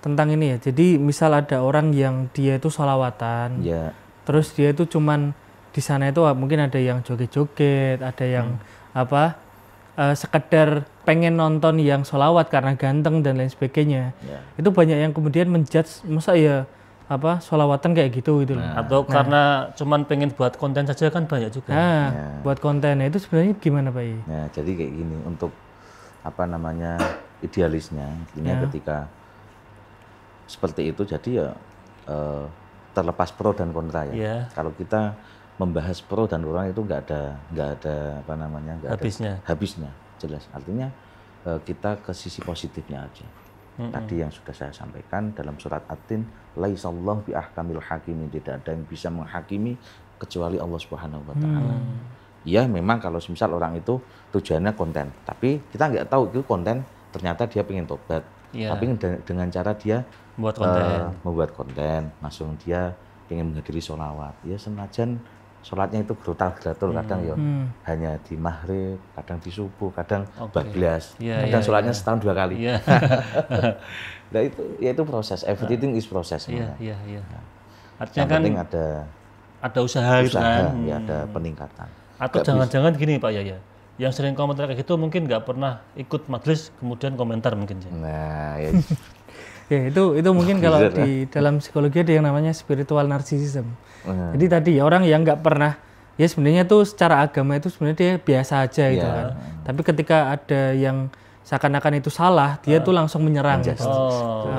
[SPEAKER 2] tentang ini ya. Jadi misal ada orang yang dia itu sholawatan, terus dia itu cuman di sana itu mungkin ada yang joget-joget, ada yang sekedar pengen nonton yang sholawat karena ganteng dan lain sebagainya. Itu banyak yang kemudian menjudge, masa ya sholawatan kayak gitu loh.
[SPEAKER 1] Atau karena cuman pengen buat konten saja, kan banyak juga.
[SPEAKER 2] Buat kontennya itu sebenarnya gimana Pak Yai?
[SPEAKER 3] Ya, jadi kayak gini, untuk apa namanya idealisnya, intinya ketika seperti itu, jadi ya terlepas pro dan kontra ya. Kalau kita membahas pro dan kontra itu nggak ada apa namanya, habisnya jelas. Artinya kita ke sisi positifnya aja. Tadi yang sudah saya sampaikan dalam surat At-Tin, laisallahu bi ahkamil hakimin, tidak ada yang bisa menghakimi kecuali Allah Subhanahu wa taala. Iya memang kalau misal orang itu tujuannya konten, tapi kita nggak tahu itu konten ternyata dia pengen tobat, tapi dengan cara dia membuat konten, langsung dia ingin menghadiri sholawat. Ya senajan sholatnya itu gerutal-geratul, kadang ya hanya di maghrib, kadang di subuh, kadang bablas, kadang sholatnya setahun 2 kali. Nah itu proses, everything is proses.
[SPEAKER 1] Iya.
[SPEAKER 3] Artinya yang penting ada
[SPEAKER 1] usaha gitu kan.
[SPEAKER 3] Ya ada peningkatan.
[SPEAKER 1] Atau jangan-jangan gini Pak Yaya, yang sering komentar kayak gitu mungkin nggak pernah ikut majelis kemudian komentar mungkin.
[SPEAKER 3] Nah
[SPEAKER 2] ya itu mungkin kalau di dalam psikologi ada yang namanya spiritual narcissism. Jadi tadi orang yang nggak pernah, ya sebenarnya tuh secara agama itu sebenarnya dia biasa aja gitu kan. Tapi ketika ada yang seakan-akan itu salah, dia tuh langsung menyerang gitu.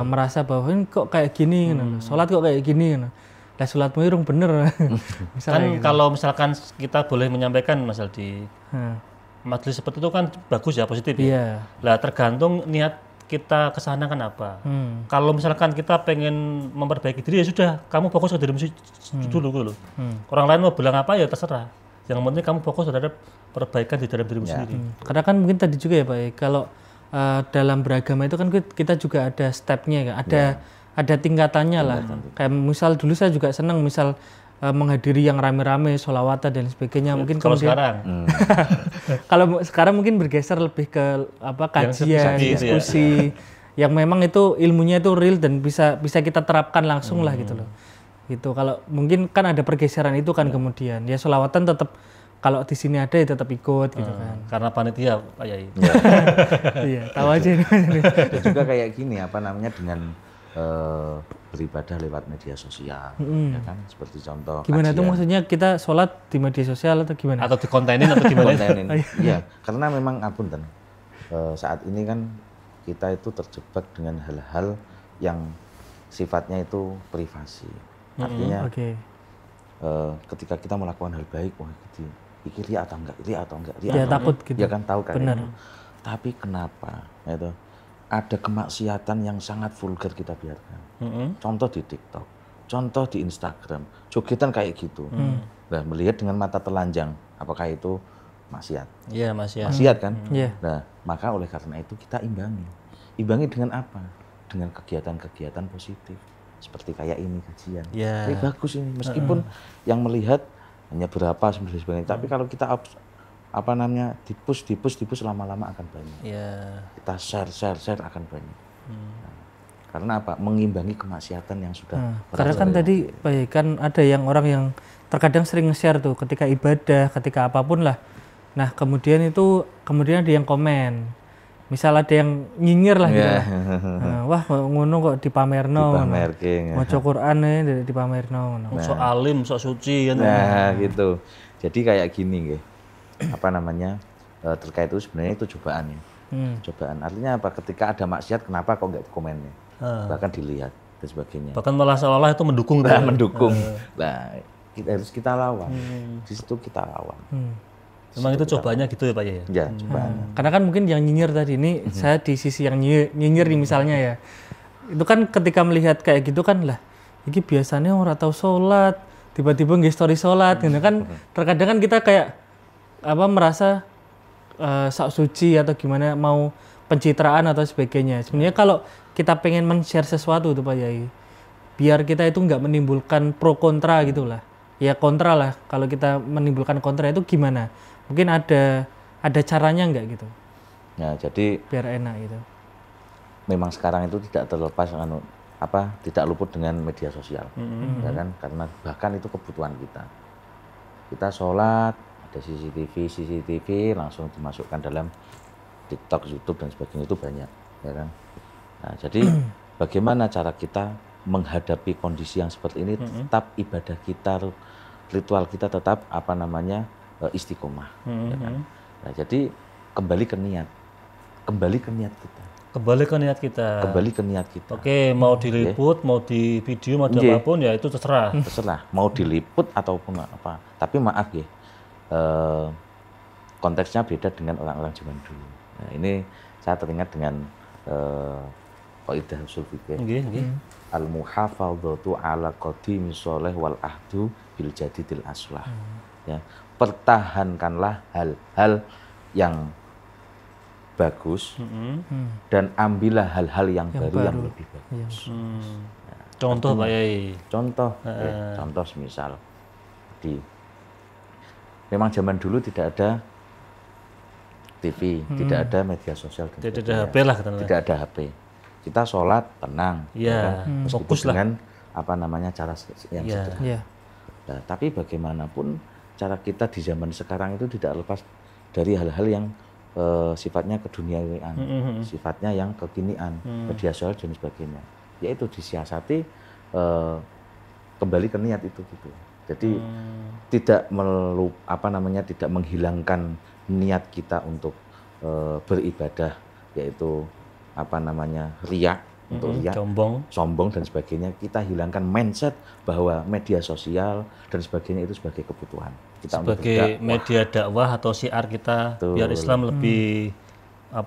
[SPEAKER 2] Merasa bahwa ini kok kayak gini, sholat kok kayak gini. Lah sholatmu irung bener.
[SPEAKER 1] Kan gitu. Kalau misalkan kita boleh menyampaikan misal di majelis seperti itu kan bagus ya, positif ya. Lah tergantung niat kita kesana kan apa. Kalau misalkan kita pengen memperbaiki diri ya sudah, kamu fokus ke dirimu dulu. Orang lain mau bilang apa ya terserah. Yang penting kamu fokus terhadap perbaikan di dalam dirimu sendiri.
[SPEAKER 2] Karena kan mungkin tadi juga ya Pak, kalau dalam beragama itu kan kita juga ada stepnya, ada tingkatannya lah. Kayak misal dulu saya juga senang misal menghadiri yang rame-rame, sholawatan dan sebagainya. Mungkin
[SPEAKER 1] kalau
[SPEAKER 2] kemudian,
[SPEAKER 1] sekarang,
[SPEAKER 2] kalau sekarang mungkin bergeser lebih ke kajian, diskusi, yang memang itu ilmunya itu real dan bisa kita terapkan langsung lah gitu loh. Gitu. Kalau mungkin kan ada pergeseran itu kan kemudian ya sholawatan tetap kalau di sini ada ya tetap ikut gitu kan.
[SPEAKER 1] Karena panitia Pak Yai.
[SPEAKER 2] Iya, tahu aja ini.
[SPEAKER 3] Dan juga kayak gini dengan beribadah lewat media sosial, ya kan? Seperti contoh.
[SPEAKER 2] Gimana tuh maksudnya kita sholat di media sosial atau gimana?
[SPEAKER 1] Atau dikontenin atau gimana?
[SPEAKER 3] Iya, karena memang saat ini kan kita itu terjebak dengan hal-hal yang sifatnya itu privasi. Artinya ketika kita melakukan hal baik, wah gitu, ri atau enggak,
[SPEAKER 2] ya takut gitu.
[SPEAKER 3] Ya kan tahu kan.
[SPEAKER 2] Benar.
[SPEAKER 3] Tapi kenapa? Itu ada kemaksiatan yang sangat vulgar kita biarkan. Contoh di TikTok, contoh di Instagram, jogetan kayak gitu. Nah, melihat dengan mata telanjang, apakah itu maksiat?
[SPEAKER 1] Iya, maksiat.
[SPEAKER 3] Maksiat kan?
[SPEAKER 2] Nah,
[SPEAKER 3] maka oleh karena itu kita imbangi. Imbangi dengan apa? Dengan kegiatan-kegiatan positif. Seperti kayak ini kajian. Ini bagus ini, meskipun yang melihat hanya berapa sebagainya. Tapi kalau kita di-push lama-lama akan banyak. Kita share akan banyak. Karena apa? Mengimbangi kemaksiatan yang sudah.
[SPEAKER 2] Karena kan tadi kan ada orang yang terkadang sering nge-share tuh ketika ibadah, ketika apapun lah. Nah kemudian ada yang komen. Misal ada yang nyinyir lah gitu lah. Wah ngono kok dipamerno. Maca Quran dipamerno.
[SPEAKER 1] Sok alim, sok suci kan.
[SPEAKER 3] Nah gitu. Jadi kayak gini nggih. Terkait itu sebenarnya itu cobaan ya. Cobaan artinya apa? Ketika ada maksiat kenapa kok nggak komennya? Bahkan dilihat dan sebagainya.
[SPEAKER 1] Bahkan malah seolah-olah itu mendukung.
[SPEAKER 3] Mendukung. Nah, kita lawan. Di situ kita lawan.
[SPEAKER 1] Memang itu cobaannya gitu ya Pak ya?
[SPEAKER 3] Ya, cobaannya.
[SPEAKER 2] Karena kan mungkin yang nyinyir tadi ini saya di sisi yang nyinyir nih misalnya ya. Itu kan ketika melihat kayak gitu kan lah, ini biasanya orang tahu sholat, tiba-tiba nggak story sholat, gitu kan. Terkadang kan kita kayak merasa sok suci atau gimana mau pencitraan atau sebagainya. Sebenarnya kalau kita pengen men-share sesuatu tuh Pak Yai, biar kita itu nggak menimbulkan pro kontra gitulah. Ya kontra lah. Kalau kita menimbulkan kontra itu gimana? Mungkin ada caranya nggak gitu?
[SPEAKER 3] Ya jadi
[SPEAKER 2] biar enak gitu.
[SPEAKER 3] Memang sekarang itu tidak terlepas tidak luput dengan media sosial, ya kan? Karena bahkan itu kebutuhan kita. Kita sholat ada CCTV langsung dimasukkan dalam TikTok, YouTube dan sebagainya itu banyak, ya kan? Nah jadi bagaimana cara kita menghadapi kondisi yang seperti ini? Tetap ibadah kita, ritual kita tetap istiqomah, ya kan? Nah jadi kembali ke niat kita.
[SPEAKER 1] Oke, mau diliput, mau di video, mau apapun ya itu terserah.
[SPEAKER 3] Mau diliput ataupun apa. Tapi maaf ya, konteksnya beda dengan orang-orang zaman dulu. Nah, ini saya teringat dengan qaidah ushul fikih. Al-muhafadzatu ala qadimi sholih wal ahdu bil jadidil aslah. Ya, pertahankanlah hal-hal yang bagus dan ambillah hal-hal yang baru yang lebih bagus.
[SPEAKER 1] Contoh Pak Yai.
[SPEAKER 3] Contoh semisal memang zaman dulu tidak ada TV, tidak ada media sosial,
[SPEAKER 1] Tidak ada HP lah katanya.
[SPEAKER 3] tidak ada HP. Kita sholat tenang,
[SPEAKER 1] Iya, fokus lah.
[SPEAKER 3] dengan apa namanya cara yang sederhana.
[SPEAKER 2] Iya.
[SPEAKER 3] Nah, tapi bagaimanapun cara kita di zaman sekarang itu tidak lepas dari hal-hal yang sifatnya keduniawian, sifatnya yang kekinian, media sosial dan sebagainya. Yaitu disiasati kembali ke niat itu gitu. Jadi tidak tidak menghilangkan niat kita untuk beribadah, yaitu riya, untuk riya, sombong dan sebagainya. Kita hilangkan mindset bahwa media sosial dan sebagainya itu sebagai kebutuhan kita
[SPEAKER 1] sebagai media dakwah atau syiar kita. Betul. Biar Islam lebih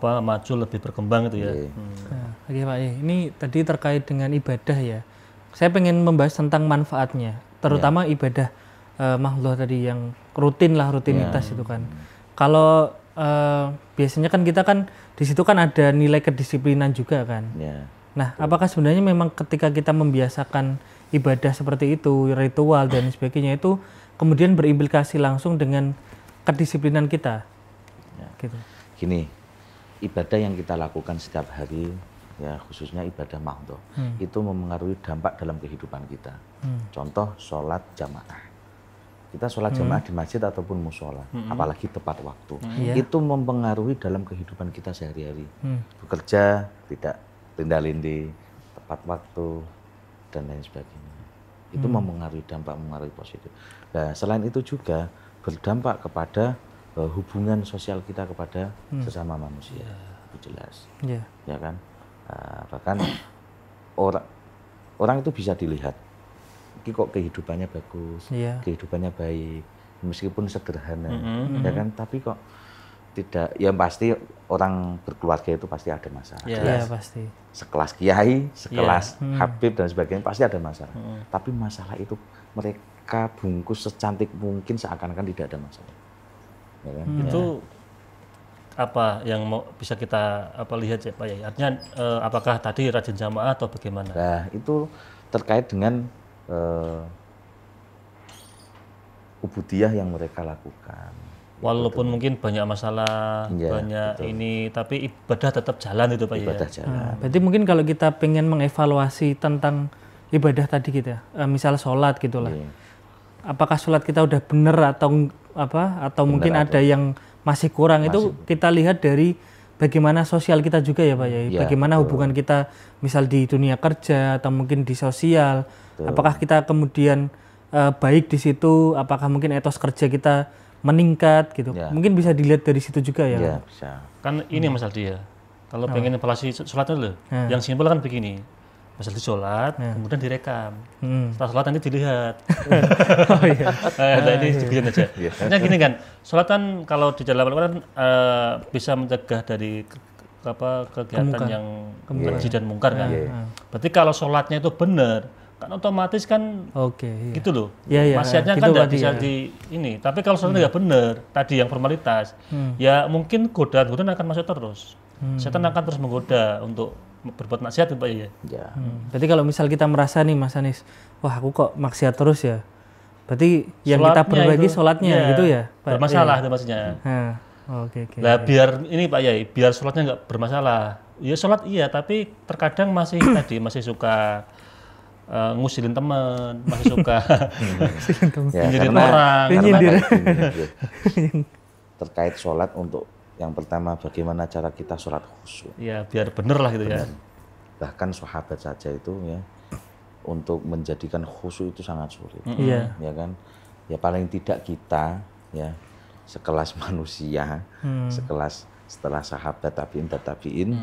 [SPEAKER 1] maju, lebih berkembang itu ya.
[SPEAKER 2] Oke Pak Yai, ini tadi terkait dengan ibadah ya. Saya pengen membahas tentang manfaatnya, terutama ibadah makhluk tadi yang rutinitas itu kan. Kalau biasanya kan kita kan di situ kan ada nilai kedisiplinan juga kan. Nah, apakah sebenarnya memang ketika kita membiasakan ibadah seperti itu, ritual dan sebagainya itu kemudian berimplikasi langsung dengan kedisiplinan kita? Gitu.
[SPEAKER 3] Gini, ibadah yang kita lakukan setiap hari, ya khususnya ibadah mahdhah, itu memengaruhi dampak dalam kehidupan kita. Contoh sholat jamaah. Kita sholat jamaah di masjid ataupun musola, apalagi tepat waktu, itu mempengaruhi dalam kehidupan kita sehari-hari. Bekerja tidak linda-lindi, tepat waktu dan lain sebagainya. Itu mempengaruhi positif. Nah, selain itu juga berdampak kepada hubungan sosial kita kepada sesama manusia. Itu jelas, ya kan? Bahkan orang itu bisa dilihat. Kok kehidupannya bagus, kehidupannya baik, meskipun sederhana, ya kan? Tapi kok tidak, ya pasti orang berkeluarga itu pasti ada masalah.
[SPEAKER 2] Pasti.
[SPEAKER 3] Sekelas kiai, sekelas habib dan sebagainya pasti ada masalah. Tapi masalah itu mereka bungkus secantik mungkin seakan-akan tidak ada masalah. Ya kan?
[SPEAKER 1] Itu apa yang bisa kita lihat ya Pak Yai? Artinya apakah tadi rajin jamaah atau bagaimana?
[SPEAKER 3] Nah, itu terkait dengan ubudiyah yang mereka lakukan.
[SPEAKER 1] Walaupun mungkin banyak masalah, banyak ini, tapi ibadah tetap jalan itu Pak Yai.
[SPEAKER 3] Ibadah jalan.
[SPEAKER 2] Berarti mungkin kalau kita pengen mengevaluasi tentang ibadah tadi kita, misal sholat gitulah. Apakah sholat kita udah bener atau mungkin ada yang masih kurang, itu kita lihat dari bagaimana sosial kita juga ya Pak Yai. Bagaimana hubungan kita misal di dunia kerja atau mungkin di sosial. Apakah kita kemudian baik di situ, apakah mungkin etos kerja kita meningkat gitu. Mungkin bisa dilihat dari situ juga ya.
[SPEAKER 3] Bisa.
[SPEAKER 1] Kan ini masalah dia. Kalau pengen evaluasi sholatnya loh, yang simpel kan begini. Masalah di sholat, kemudian direkam. Setelah sholat nanti dilihat. Ini dibikin aja. Artinya gini kan, sholat kan kalau di dalam Al-Quran bisa mencegah dari kegiatan yang keji dan mungkar kan. Berarti kalau sholatnya itu benar, kan otomatis kan gitu loh. Maksiatnya kan tidak bisa di ini. Tapi kalau sholatnya nggak benar, tadi yang formalitas, ya mungkin godaan akan masuk terus. Setan akan terus menggoda untuk berbuat maksiat Pak ya.
[SPEAKER 2] Berarti kalau misal kita merasa nih Mas Anis, wah aku kok maksiat terus ya. Berarti yang kita perbaiki sholatnya gitu ya.
[SPEAKER 1] Bermasalah itu maksudnya. Lah biar ini Pak Yai, biar sholatnya nggak bermasalah. Ya sholat iya, tapi terkadang masih suka ngusilin teman, masih suka nyindirin orang.
[SPEAKER 3] Terkait sholat, untuk yang pertama bagaimana cara kita sholat khusyuk.
[SPEAKER 1] Ya biar bener lah gitu ya.
[SPEAKER 3] Bahkan sahabat saja itu ya, untuk menjadikan khusyuk itu sangat sulit. Ya kan? Ya paling tidak kita ya sekelas manusia, sekelas setelah sahabat tabiin,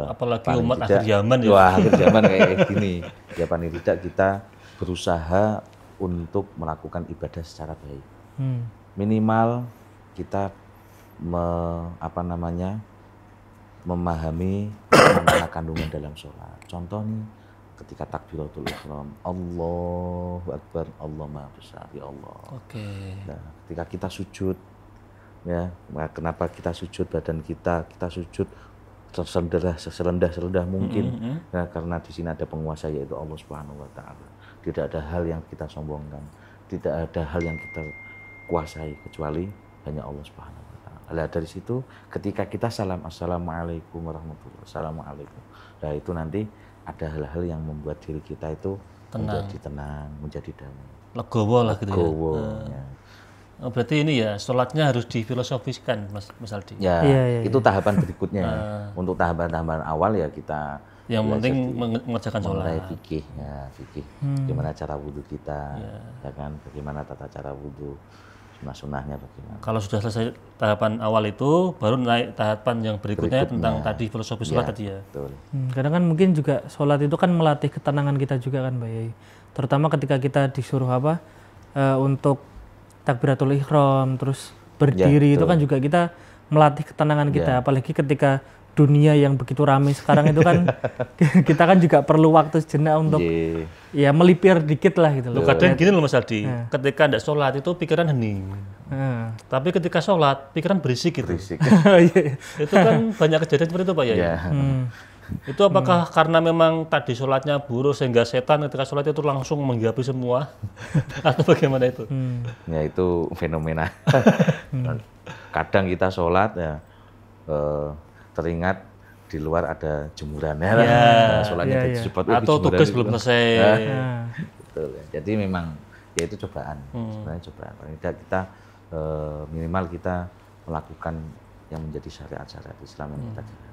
[SPEAKER 1] apalagi umat akhir zaman ya.
[SPEAKER 3] Wah, akhir zaman kayak gini. Ya paling tidak kita berusaha untuk melakukan ibadah secara baik. Minimal kita memahami makna kandungan dalam sholat. Contoh nih, ketika takbiratul ihram, Allahu Akbar, Allah Maha Besar, ya Allah.
[SPEAKER 1] Oke.
[SPEAKER 3] Nah, ketika kita sujud, ya, kenapa kita sujud, badan kita sujud serendah mungkin. Nah, karena di sini ada penguasa yaitu Allah Subhanahu wa taala. Tidak ada hal yang kita sombongkan, tidak ada hal yang kita kuasai kecuali hanya Allah Subhanahu wa taala. Nah, dari situ ketika kita salam assalamualaikum warahmatullahi wabarakatuh. Assalamualaikum. Nah, itu nanti ada hal-hal yang membuat diri kita itu menjadi tenang, menjadi damai.
[SPEAKER 1] Legowo lah gitu
[SPEAKER 3] Legowo,
[SPEAKER 1] ya.
[SPEAKER 3] ya.
[SPEAKER 1] Oh, berarti ini ya sholatnya harus difilosofiskan Mas Aldi.
[SPEAKER 3] Ya,
[SPEAKER 2] Iya.
[SPEAKER 3] itu tahapan berikutnya. Untuk tahapan-tahapan awal ya kita
[SPEAKER 1] Yang penting mengerjakan sholat.
[SPEAKER 3] mulai fikih, ya fikih. Bagaimana cara wudhu kita, ya kan? Bagaimana tata cara wudhu, sunnah-sunnahnya bagaimana.
[SPEAKER 1] Kalau sudah selesai tahapan awal itu, baru naik tahapan yang berikutnya tentang tadi filosofi sholat tadi ya.
[SPEAKER 3] Betul.
[SPEAKER 2] Karena kan mungkin juga sholat itu kan melatih ketenangan kita juga kan Mbak Yai. Terutama ketika kita disuruh untuk takbiratul ihram, terus berdiri itu kan juga kita melatih ketenangan kita. Apalagi ketika dunia yang begitu ramai sekarang itu kan kita kan juga perlu waktu sejenak untuk ya melipir dikit lah gitu loh.
[SPEAKER 1] Kadang gini loh Mas Aldi, ketika tidak sholat itu pikiran hening. Tapi ketika sholat pikiran berisik gitu. Itu kan banyak kejadian seperti itu Pak ya. Itu apakah karena memang tadi sholatnya buruk sehingga setan ketika sholat itu langsung menghiapi semua atau bagaimana itu?
[SPEAKER 3] Ya itu fenomena. Kadang kita sholat ya teringat di luar ada jemuran ya, sholatnya
[SPEAKER 1] atau tugas belum selesai.
[SPEAKER 3] Betul. Jadi memang ya itu cobaan, sebenarnya cobaan. Paling tidak kita minimal kita melakukan yang menjadi syariat-syariat Islam yang kita jalan.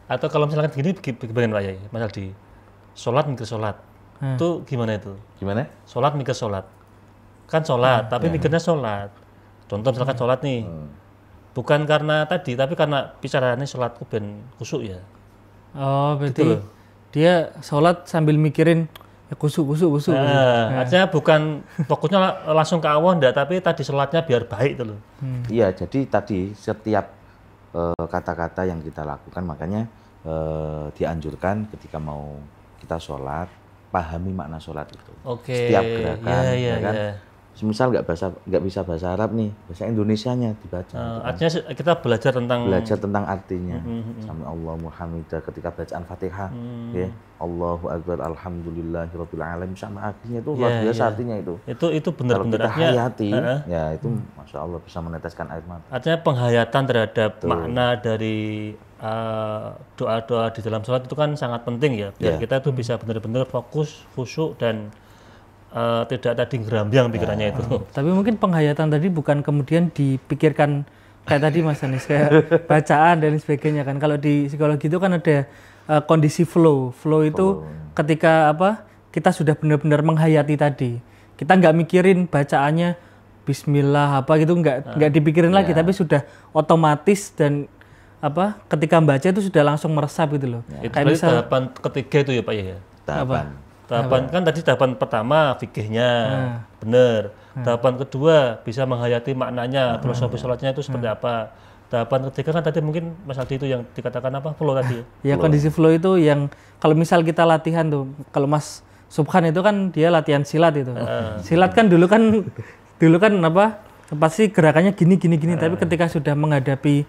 [SPEAKER 1] Atau kalau misalkan gini bagaimana Pak Yai, Mas Aldi? Sholat mikir sholat, itu gimana itu?
[SPEAKER 3] Gimana?
[SPEAKER 1] Sholat mikir sholat, kan sholat, tapi mikirnya sholat. Contoh misalkan sholat nih, bukan karena tadi, tapi karena bicaranya sholatku ben kusuk ya.
[SPEAKER 2] Oh, berarti gitu dia sholat sambil mikirin ya kusuk.
[SPEAKER 1] Artinya bukan fokusnya langsung ke Allah, enggak, tapi tadi sholatnya biar baik itu loh.
[SPEAKER 3] Iya, jadi tadi setiap kata-kata yang kita lakukan, makanya dianjurkan ketika mau kita sholat, pahami makna sholat itu. Setiap gerakan, ya kan? Misal nggak bisa bahasa Arab nih, bahasa Indonesianya dibaca.
[SPEAKER 1] Artinya kita belajar tentang
[SPEAKER 3] artinya. Sami Allahu hamidah ketika bacaan Fatihah, ya. Allahu Akbar, alhamdulillahirabbil alamin, sama artinya itu luar biasa artinya itu.
[SPEAKER 1] Itu benar-benar
[SPEAKER 3] kalau kita hayati, ya itu masya Allah bisa meneteskan air mata.
[SPEAKER 1] Artinya penghayatan terhadap makna dari doa-doa di dalam sholat itu kan sangat penting ya, biar kita tuh bisa benar-benar fokus, khusyuk dan tidak tadi gerambiang pikirannya itu.
[SPEAKER 2] Tapi mungkin penghayatan tadi bukan kemudian dipikirkan kayak tadi Mas Anis, kayak bacaan dan sebagainya kan. Kalau di psikologi itu kan ada kondisi flow. Flow itu ketika kita sudah benar-benar menghayati tadi. Kita nggak mikirin bacaannya Bismillah gitu, nggak dipikirin lagi, tapi sudah otomatis dan ketika membaca itu sudah langsung meresap gitu loh.
[SPEAKER 1] Itu kayak tahapan ketiga itu ya Pak ya. Tahapan kan tadi tahapan pertama fikihnya benar. Tahapan kedua bisa menghayati maknanya, filosofi sholatnya itu seperti apa. Tahapan ketiga kan tadi mungkin Mas Aldi itu yang dikatakan flow tadi. Ya
[SPEAKER 2] kondisi flow itu yang kalau misal kita latihan tuh, kalau Mas Subhan itu kan dia latihan silat itu. Silat kan dulu kan pasti gerakannya gini, tapi ketika sudah menghadapi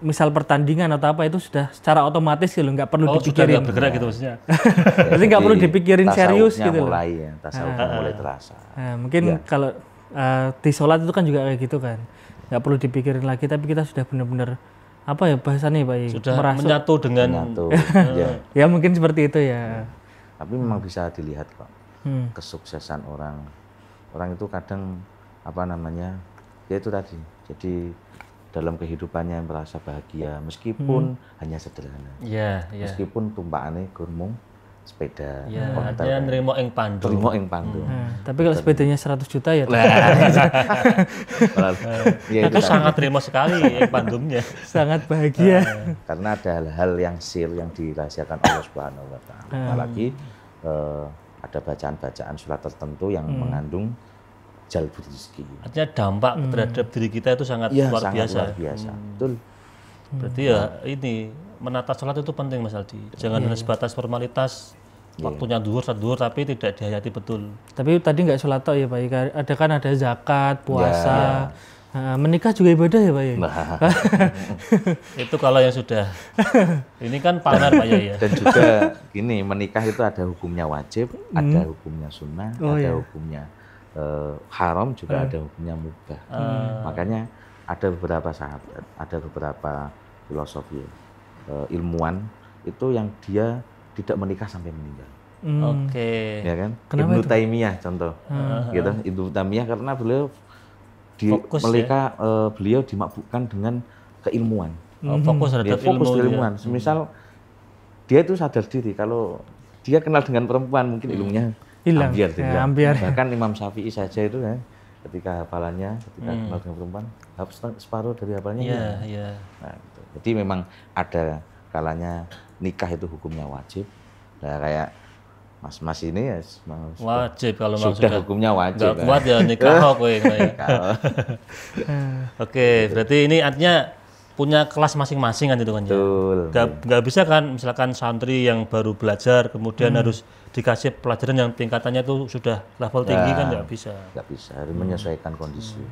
[SPEAKER 2] misal pertandingan atau apa itu sudah secara otomatis gitu, nggak perlu dipikirin.
[SPEAKER 1] Sudah nggak bergerak gitu maksudnya.
[SPEAKER 2] Jadi nggak perlu dipikirin serius gitu.
[SPEAKER 3] Tasawufnya mulai terasa.
[SPEAKER 2] Mungkin kalau di sholat itu kan juga kayak gitu kan, nggak perlu dipikirin lagi, tapi kita sudah benar-benar bahasanya Pak Yai?
[SPEAKER 1] Sudah menyatu dengan
[SPEAKER 2] ya mungkin seperti itu ya.
[SPEAKER 3] Tapi memang bisa dilihat kok kesuksesan orang itu kadang ya itu tadi. Jadi dalam kehidupannya merasa bahagia meskipun hanya sederhana. Meskipun tumpakannya gurmung sepeda.
[SPEAKER 1] Artinya nerimo ing pandu.
[SPEAKER 2] Tapi kalau sepedanya 100 juta ya.
[SPEAKER 1] Itu sangat nerimo sekali ing pandumnya.
[SPEAKER 2] Sangat bahagia.
[SPEAKER 3] Karena ada hal-hal yang yang dirahasiakan Allah Subhanahu wa taala. Apalagi ada bacaan-bacaan surat tertentu yang mengandung jalbur rezeki.
[SPEAKER 1] Artinya dampak terhadap diri kita itu sangat luar biasa.
[SPEAKER 3] Betul.
[SPEAKER 1] Berarti ya ini menata sholat itu penting Mas Aldi. Jangan hanya sebatas formalitas waktunya zuhur, tapi tidak dihayati betul.
[SPEAKER 2] Tapi tadi nggak sholat tok ya Pak Yai, ada zakat, puasa, menikah juga ibadah ya Pak Yai.
[SPEAKER 1] Itu kalau yang sudah, ini kan pamer Pak Yai ya.
[SPEAKER 3] Dan juga gini, menikah itu ada hukumnya wajib, ada hukumnya sunnah, ada hukumnya haram, juga ada hukumnya mubah. Makanya ada beberapa sahabat, ada beberapa filosofi ilmuwan itu yang dia tidak menikah sampai meninggal.
[SPEAKER 1] Oke.
[SPEAKER 3] Ya kan?
[SPEAKER 2] Kenapa
[SPEAKER 3] Ibnu Taimiyah contoh. Gitu. Ibnu Taimiyah karena beliau
[SPEAKER 1] Fokus,
[SPEAKER 3] beliau dimabukkan dengan keilmuan.
[SPEAKER 1] Fokus
[SPEAKER 3] Dia
[SPEAKER 1] terhadap
[SPEAKER 3] fokus
[SPEAKER 1] ilmu.
[SPEAKER 3] ilmuwan. Semisal dia itu sadar diri kalau dia kenal dengan perempuan mungkin ilmunya
[SPEAKER 2] Hilang.
[SPEAKER 3] ambiar.
[SPEAKER 2] Ambiar.
[SPEAKER 3] Bahkan Imam Syafi'i saja itu kan ketika hafalannya, ketika kenal dengan perempuan, separuh dari hafalannya hilang.
[SPEAKER 1] Iya.
[SPEAKER 3] Nah, gitu. Jadi memang ada kalanya nikah itu hukumnya wajib. Nah, kayak mas ini ya
[SPEAKER 1] Wajib kalau
[SPEAKER 3] sudah hukumnya wajib.
[SPEAKER 1] Nggak kuat ya nikah kowe. Oke, berarti ini artinya punya kelas masing-masing kan itu kan ya.
[SPEAKER 3] Betul.
[SPEAKER 1] Nggak bisa kan misalkan santri yang baru belajar kemudian harus dikasih pelajaran yang tingkatannya itu sudah level tinggi kan nggak bisa.
[SPEAKER 3] Nggak bisa, harus menyesuaikan kondisi.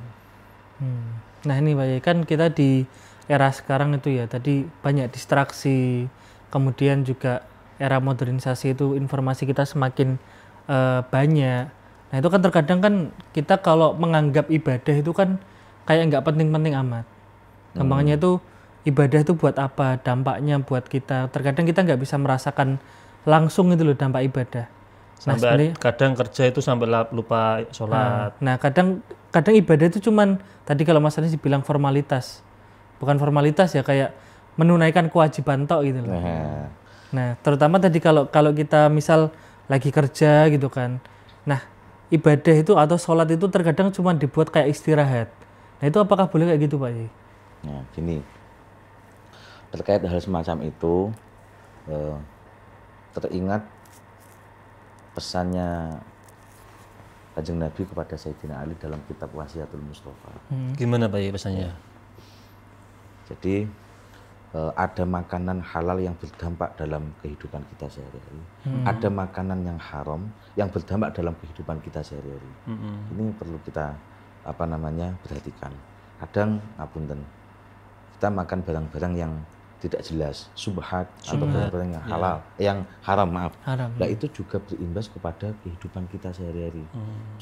[SPEAKER 2] Nah ini Pak Yai, kan kita di era sekarang itu ya tadi banyak distraksi, kemudian juga era modernisasi itu informasi kita semakin banyak. Nah itu kan terkadang kan kita kalau menganggap ibadah itu kan kayak nggak penting-penting amat. Gampangnya itu ibadah itu buat apa, dampaknya buat kita. Terkadang kita nggak bisa merasakan langsung itu loh dampak ibadah.
[SPEAKER 1] Sampai kadang kerja itu sampai lupa sholat.
[SPEAKER 2] Nah kadang ibadah itu cuman tadi kalau Mas Anies dibilang formalitas, bukan formalitas ya, kayak menunaikan kewajiban tok gitu loh. Nah terutama tadi kalau kita misal lagi kerja gitu kan, nah ibadah itu atau sholat itu terkadang cuma dibuat kayak istirahat. Nah itu apakah boleh kayak gitu Pak Yai?
[SPEAKER 3] Nah gini, terkait hal semacam itu teringat pesannya Kanjeng Nabi kepada Sayyidina Ali dalam kitab Wasiatul Mustafa.
[SPEAKER 1] Gimana Pak Yai pesannya?
[SPEAKER 3] Jadi ada makanan halal yang berdampak dalam kehidupan kita sehari-hari. Ada makanan yang haram yang berdampak dalam kehidupan kita sehari-hari. Ini perlu kita perhatikan. Kadang ngapunten, kita makan barang-barang yang tidak jelas, subhat atau barang-barang yang halal, yang haram, maaf. Nah itu juga berimbas kepada kehidupan kita sehari-hari.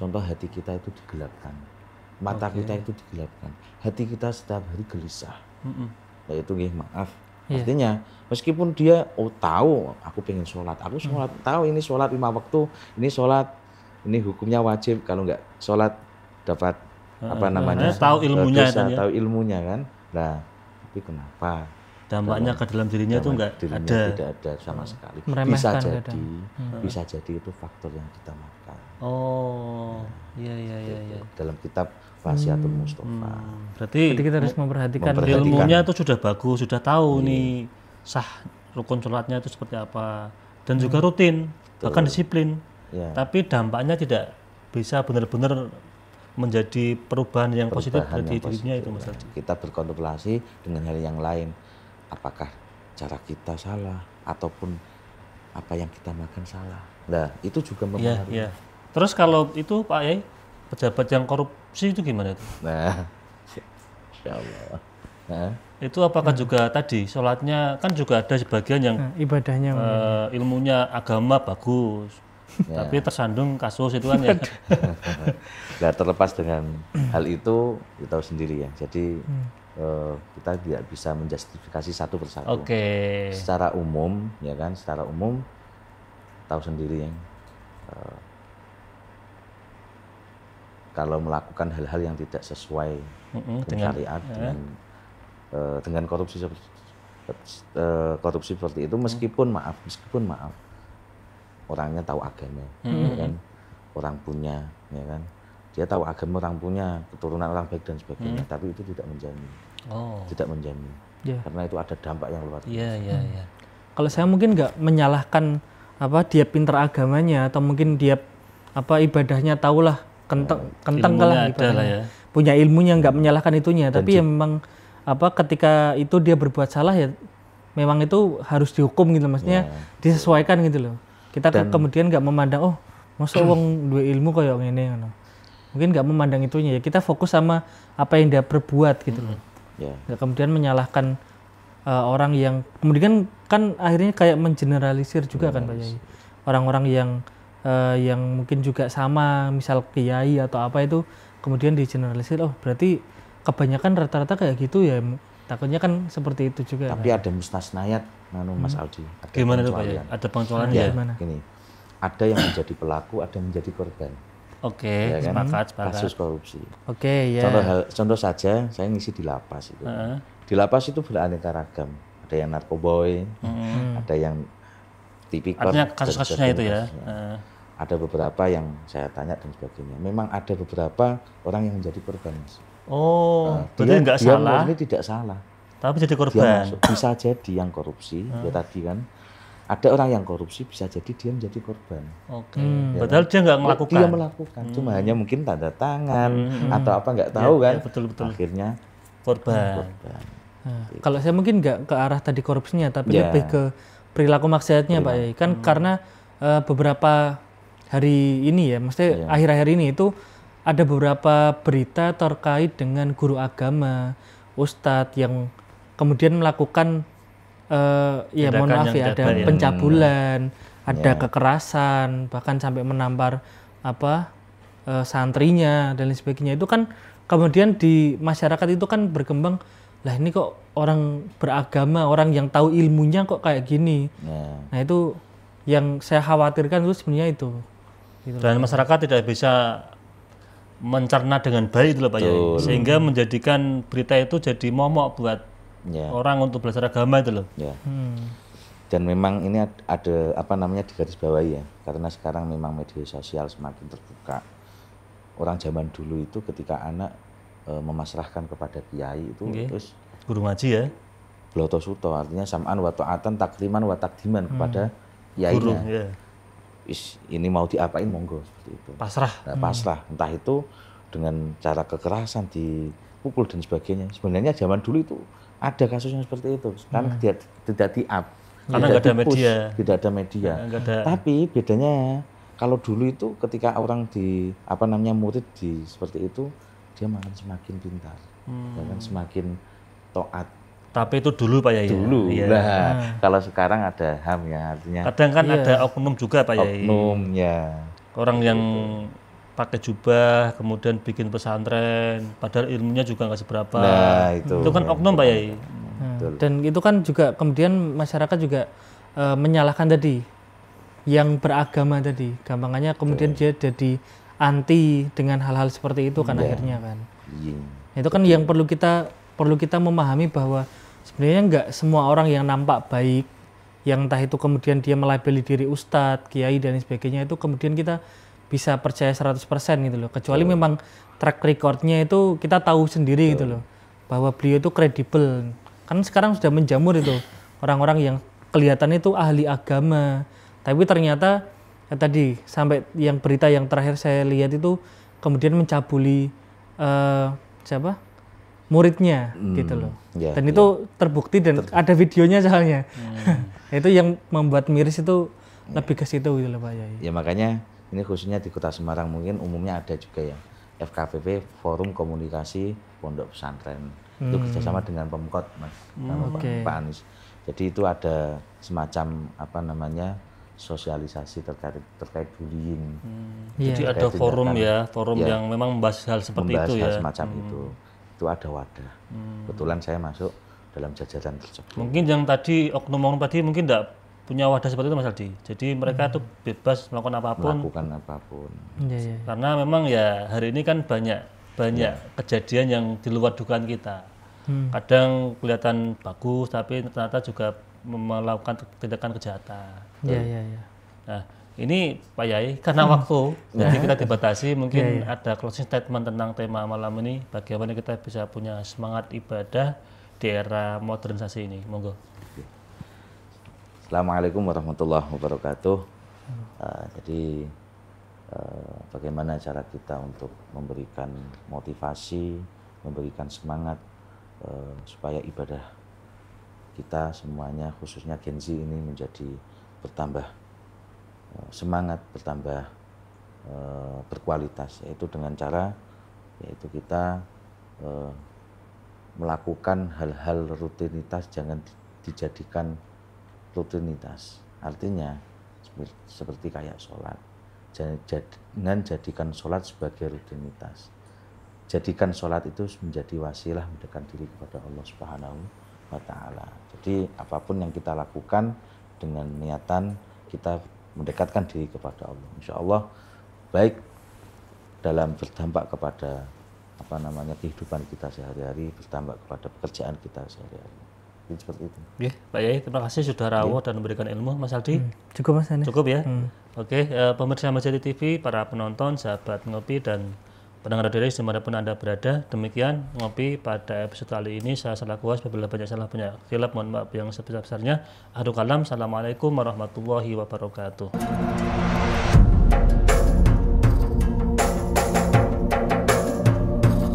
[SPEAKER 3] Contoh hati kita itu digelapkan, mata kita itu digelapkan, hati kita setiap hari gelisah. Nah itu maaf. Artinya meskipun dia tahu aku pengen sholat, aku sholat, tahu ini sholat 5 waktu, ini sholat, ini hukumnya wajib, kalau nggak sholat dapat
[SPEAKER 1] tahu ilmunya
[SPEAKER 3] dosa,
[SPEAKER 1] kan ya?
[SPEAKER 3] tahu ilmunya kan. Nah tapi kenapa
[SPEAKER 1] dampaknya ke dalam dirinya itu nggak ada,
[SPEAKER 3] tidak ada sama sekali. Bisa jadi itu faktor yang kita makan.
[SPEAKER 1] Iya.
[SPEAKER 3] Dalam kitab Wasiatul Mustafa.
[SPEAKER 1] Berarti
[SPEAKER 2] kita harus memperhatikan
[SPEAKER 1] ilmunya itu sudah bagus, sudah tahu nih sah rukun sholatnya itu seperti apa, dan juga rutin, bahkan disiplin. Tapi dampaknya tidak bisa benar-benar menjadi perubahan yang positif bagi dirinya itu Mas Haji.
[SPEAKER 3] Kita berkontemplasi dengan hal yang lain. Apakah cara kita salah ataupun apa yang kita makan salah. Nah, itu juga mempengaruhi.
[SPEAKER 1] Terus kalau itu Pak Yai, pejabat yang korupsi itu gimana itu?
[SPEAKER 3] Nah, ya Allah.
[SPEAKER 1] Itu apakah juga tadi sholatnya kan juga ada sebagian yang
[SPEAKER 2] ibadahnya
[SPEAKER 1] ilmunya agama bagus, tapi tersandung kasus itu kan ya.
[SPEAKER 3] Nah, terlepas dengan hal itu kita tahu sendiri ya. Jadi kita tidak bisa menjustifikasi satu persatu. Secara umum, ya kan, secara umum tahu sendiri ya. Kalau melakukan hal-hal yang tidak sesuai dengan syariat, dengan korupsi seperti itu, meskipun maaf orangnya tahu agama, ya kan, orang punya, ya kan, dia tahu agama, orang punya keturunan orang baik dan sebagainya, tapi itu tidak menjamin, karena itu ada dampak yang luar biasa.
[SPEAKER 2] Kalau saya mungkin nggak menyalahkan dia pinter agamanya atau mungkin dia ibadahnya tahulah kentang lah ibadahnya. Punya ilmunya, nggak menyalahkan itunya, tapi ya memang ketika itu dia berbuat salah ya memang itu harus dihukum gitu, maksudnya disesuaikan gitu loh. Kita kemudian nggak memandang oh masa wong duwe ilmu kayak ngene ngono. Mungkin nggak memandang itunya ya. Kita fokus sama apa yang dia perbuat gitu loh. Nggak kemudian menyalahkan orang yang kemudian kan akhirnya kayak mengeneralisir juga kan Pak Yai. Orang-orang yang mungkin juga sama misal kiai atau apa itu kemudian digeneralisir oh berarti kebanyakan rata-rata kayak gitu ya. Takutnya kan seperti itu juga.
[SPEAKER 3] Tapi ada mustasnayat Mas Aldi. Ada
[SPEAKER 1] gimana tuh Pak Yai? Ada pengecualian ya?
[SPEAKER 3] Gini, ada yang menjadi pelaku, ada yang menjadi korban.
[SPEAKER 1] Oke,
[SPEAKER 3] Ya kan?
[SPEAKER 1] sepakat.
[SPEAKER 3] Kasus korupsi.
[SPEAKER 2] Oke, ya.
[SPEAKER 3] Contoh saja, saya ngisi di lapas itu. Di lapas itu beraneka ragam. Ada yang narkoboy, ada yang tipikor.
[SPEAKER 1] Artinya kasus-kasusnya itu ya.
[SPEAKER 3] Ada beberapa yang saya tanya dan sebagainya. Memang ada beberapa orang yang menjadi korban.
[SPEAKER 1] Oh, berarti nggak salah.
[SPEAKER 3] Dia tidak salah.
[SPEAKER 1] Tapi jadi
[SPEAKER 3] Dia
[SPEAKER 1] korban.
[SPEAKER 3] bisa jadi yang korupsi, ya tadi kan. Ada orang yang korupsi bisa jadi dia menjadi korban.
[SPEAKER 1] Oke. Padahal dia nggak melakukan.
[SPEAKER 3] Dia melakukan, cuma hanya mungkin tanda tangan atau apa nggak tahu kan.
[SPEAKER 1] Betul-betul.
[SPEAKER 3] Akhirnya
[SPEAKER 1] Korban.
[SPEAKER 2] Nah, kalau saya mungkin nggak ke arah tadi korupsinya, tapi lebih ke perilaku maksiatnya Pak Yai. Kan karena beberapa hari ini ya, maksudnya akhir-akhir ini itu ada beberapa berita terkait dengan guru agama, ustadz yang kemudian melakukan ya mohon maaf ya ada pencabulan, ada kekerasan, bahkan sampai menampar santrinya dan lain sebagainya. Itu kan kemudian di masyarakat itu kan berkembang, lah ini kok orang beragama, orang yang tahu ilmunya kok kayak gini. Nah itu yang saya khawatirkan itu sebenarnya itu. Gitu.
[SPEAKER 1] Dan masyarakat tidak bisa mencerna dengan baik itu loh Pak Yai. Sehingga menjadikan berita itu jadi momok buat orang untuk belajar agama itu loh.
[SPEAKER 3] Dan memang ini ada apa namanya digarisbawahi ya, karena sekarang memang media sosial semakin terbuka. Orang zaman dulu itu ketika anak memasrahkan kepada kiai itu terus
[SPEAKER 1] guru ngaji ya.
[SPEAKER 3] Bloto suto artinya sam'an wa ta'atan takriman wa takdiman kepada kiainya. Ini mau diapain monggo seperti itu.
[SPEAKER 1] Pasrah.
[SPEAKER 3] Nah, pasrah, entah itu dengan cara kekerasan dipukul dan sebagainya. Sebenarnya zaman dulu itu ada kasusnya seperti itu. Sekarang tidak di-up.
[SPEAKER 1] Karena nggak ada media.
[SPEAKER 3] Tidak ada media. Tapi bedanya kalau dulu itu ketika orang murid di seperti itu, dia malah semakin pintar, dan semakin taat.
[SPEAKER 1] Tapi itu dulu Pak Yai.
[SPEAKER 3] Dulu. Nah, kalau sekarang ada HAM ya, artinya.
[SPEAKER 1] Kadang kan ada oknum juga Pak Yai.
[SPEAKER 3] Oknum ya.
[SPEAKER 1] Orang yang pakai jubah, kemudian bikin pesantren, padahal ilmunya juga nggak seberapa.
[SPEAKER 3] Nah, itu
[SPEAKER 1] kan oknum Pak Yai.
[SPEAKER 2] Dan itu kan juga kemudian masyarakat juga menyalahkan tadi yang beragama tadi. Gampangannya kemudian dia jadi anti dengan hal-hal seperti itu kan akhirnya kan. Itu kan yang perlu kita memahami bahwa sebenarnya nggak semua orang yang nampak baik, yang entah itu kemudian dia melabeli diri ustadz, kiai dan sebagainya itu kemudian kita bisa percaya 100% gitu loh. Kecuali memang track recordnya itu kita tahu sendiri gitu loh, bahwa beliau itu kredibel. Kan sekarang sudah menjamur itu orang-orang yang kelihatannya itu ahli agama, tapi ternyata tadi sampai yang berita yang terakhir saya lihat itu kemudian mencabuli muridnya gitu loh. Dan itu terbukti dan ada videonya soalnya. Itu yang membuat miris itu lebih ke situ gitu loh Pak Yai.
[SPEAKER 3] Ya makanya ini khususnya di Kota Semarang, mungkin umumnya ada juga ya FKPP, Forum Komunikasi Pondok Pesantren. Itu kerjasama dengan Pemkot Mas, sama Pak Anies. Jadi itu ada semacam sosialisasi terkait bullying.
[SPEAKER 1] Jadi ada forum yang memang membahas hal seperti itu ya.
[SPEAKER 3] Hal semacam itu ada wadah. Kebetulan saya masuk dalam jajaran tersebut.
[SPEAKER 1] Mungkin yang tadi oknum-oknum tadi mungkin tidak punya wadah seperti itu Mas Aldi. Jadi mereka tuh bebas melakukan apapun. Karena memang ya hari ini kan banyak kejadian yang di luar dugaan kita. Kadang kelihatan bagus tapi ternyata juga melakukan tindakan kejahatan. Nah, ini Pak Yai karena waktu jadi kita dibatasi, mungkin ada closing statement tentang tema malam ini, bagaimana kita bisa punya semangat ibadah di era modernisasi ini. Monggo.
[SPEAKER 3] Assalamualaikum warahmatullahi wabarakatuh. Jadi bagaimana cara kita untuk memberikan motivasi, memberikan semangat supaya ibadah kita semuanya, khususnya Gen Z ini menjadi bertambah semangat, bertambah berkualitas, yaitu dengan cara yaitu kita melakukan hal-hal rutinitas, jangan dijadikan rutinitas. Artinya seperti kayak sholat, jangan jadikan sholat sebagai rutinitas. Jadikan sholat itu menjadi wasilah mendekatkan diri kepada Allah Subhanahu wa Ta'ala. Jadi apapun yang kita lakukan dengan niatan kita mendekatkan diri kepada Allah, insya Allah baik dalam berdampak kepada kehidupan kita sehari-hari, berdampak kepada pekerjaan kita sehari-hari. Jadi seperti itu.
[SPEAKER 1] Ya, Pak Yai, terima kasih sudah rawuh dan memberikan ilmu. Mas Aldi,
[SPEAKER 2] cukup Mas Anis.
[SPEAKER 1] Cukup ya. Oke, pemirsa Majati TV, para penonton, sahabat ngopi dan pendengar radio dimanapun Anda berada, demikian ngopi pada episode kali ini. Saya salah kuas, apabila banyak salah banyak khilaf, mohon maaf yang sebesar-besarnya. Akhirul kalam, assalamualaikum warahmatullahi wabarakatuh.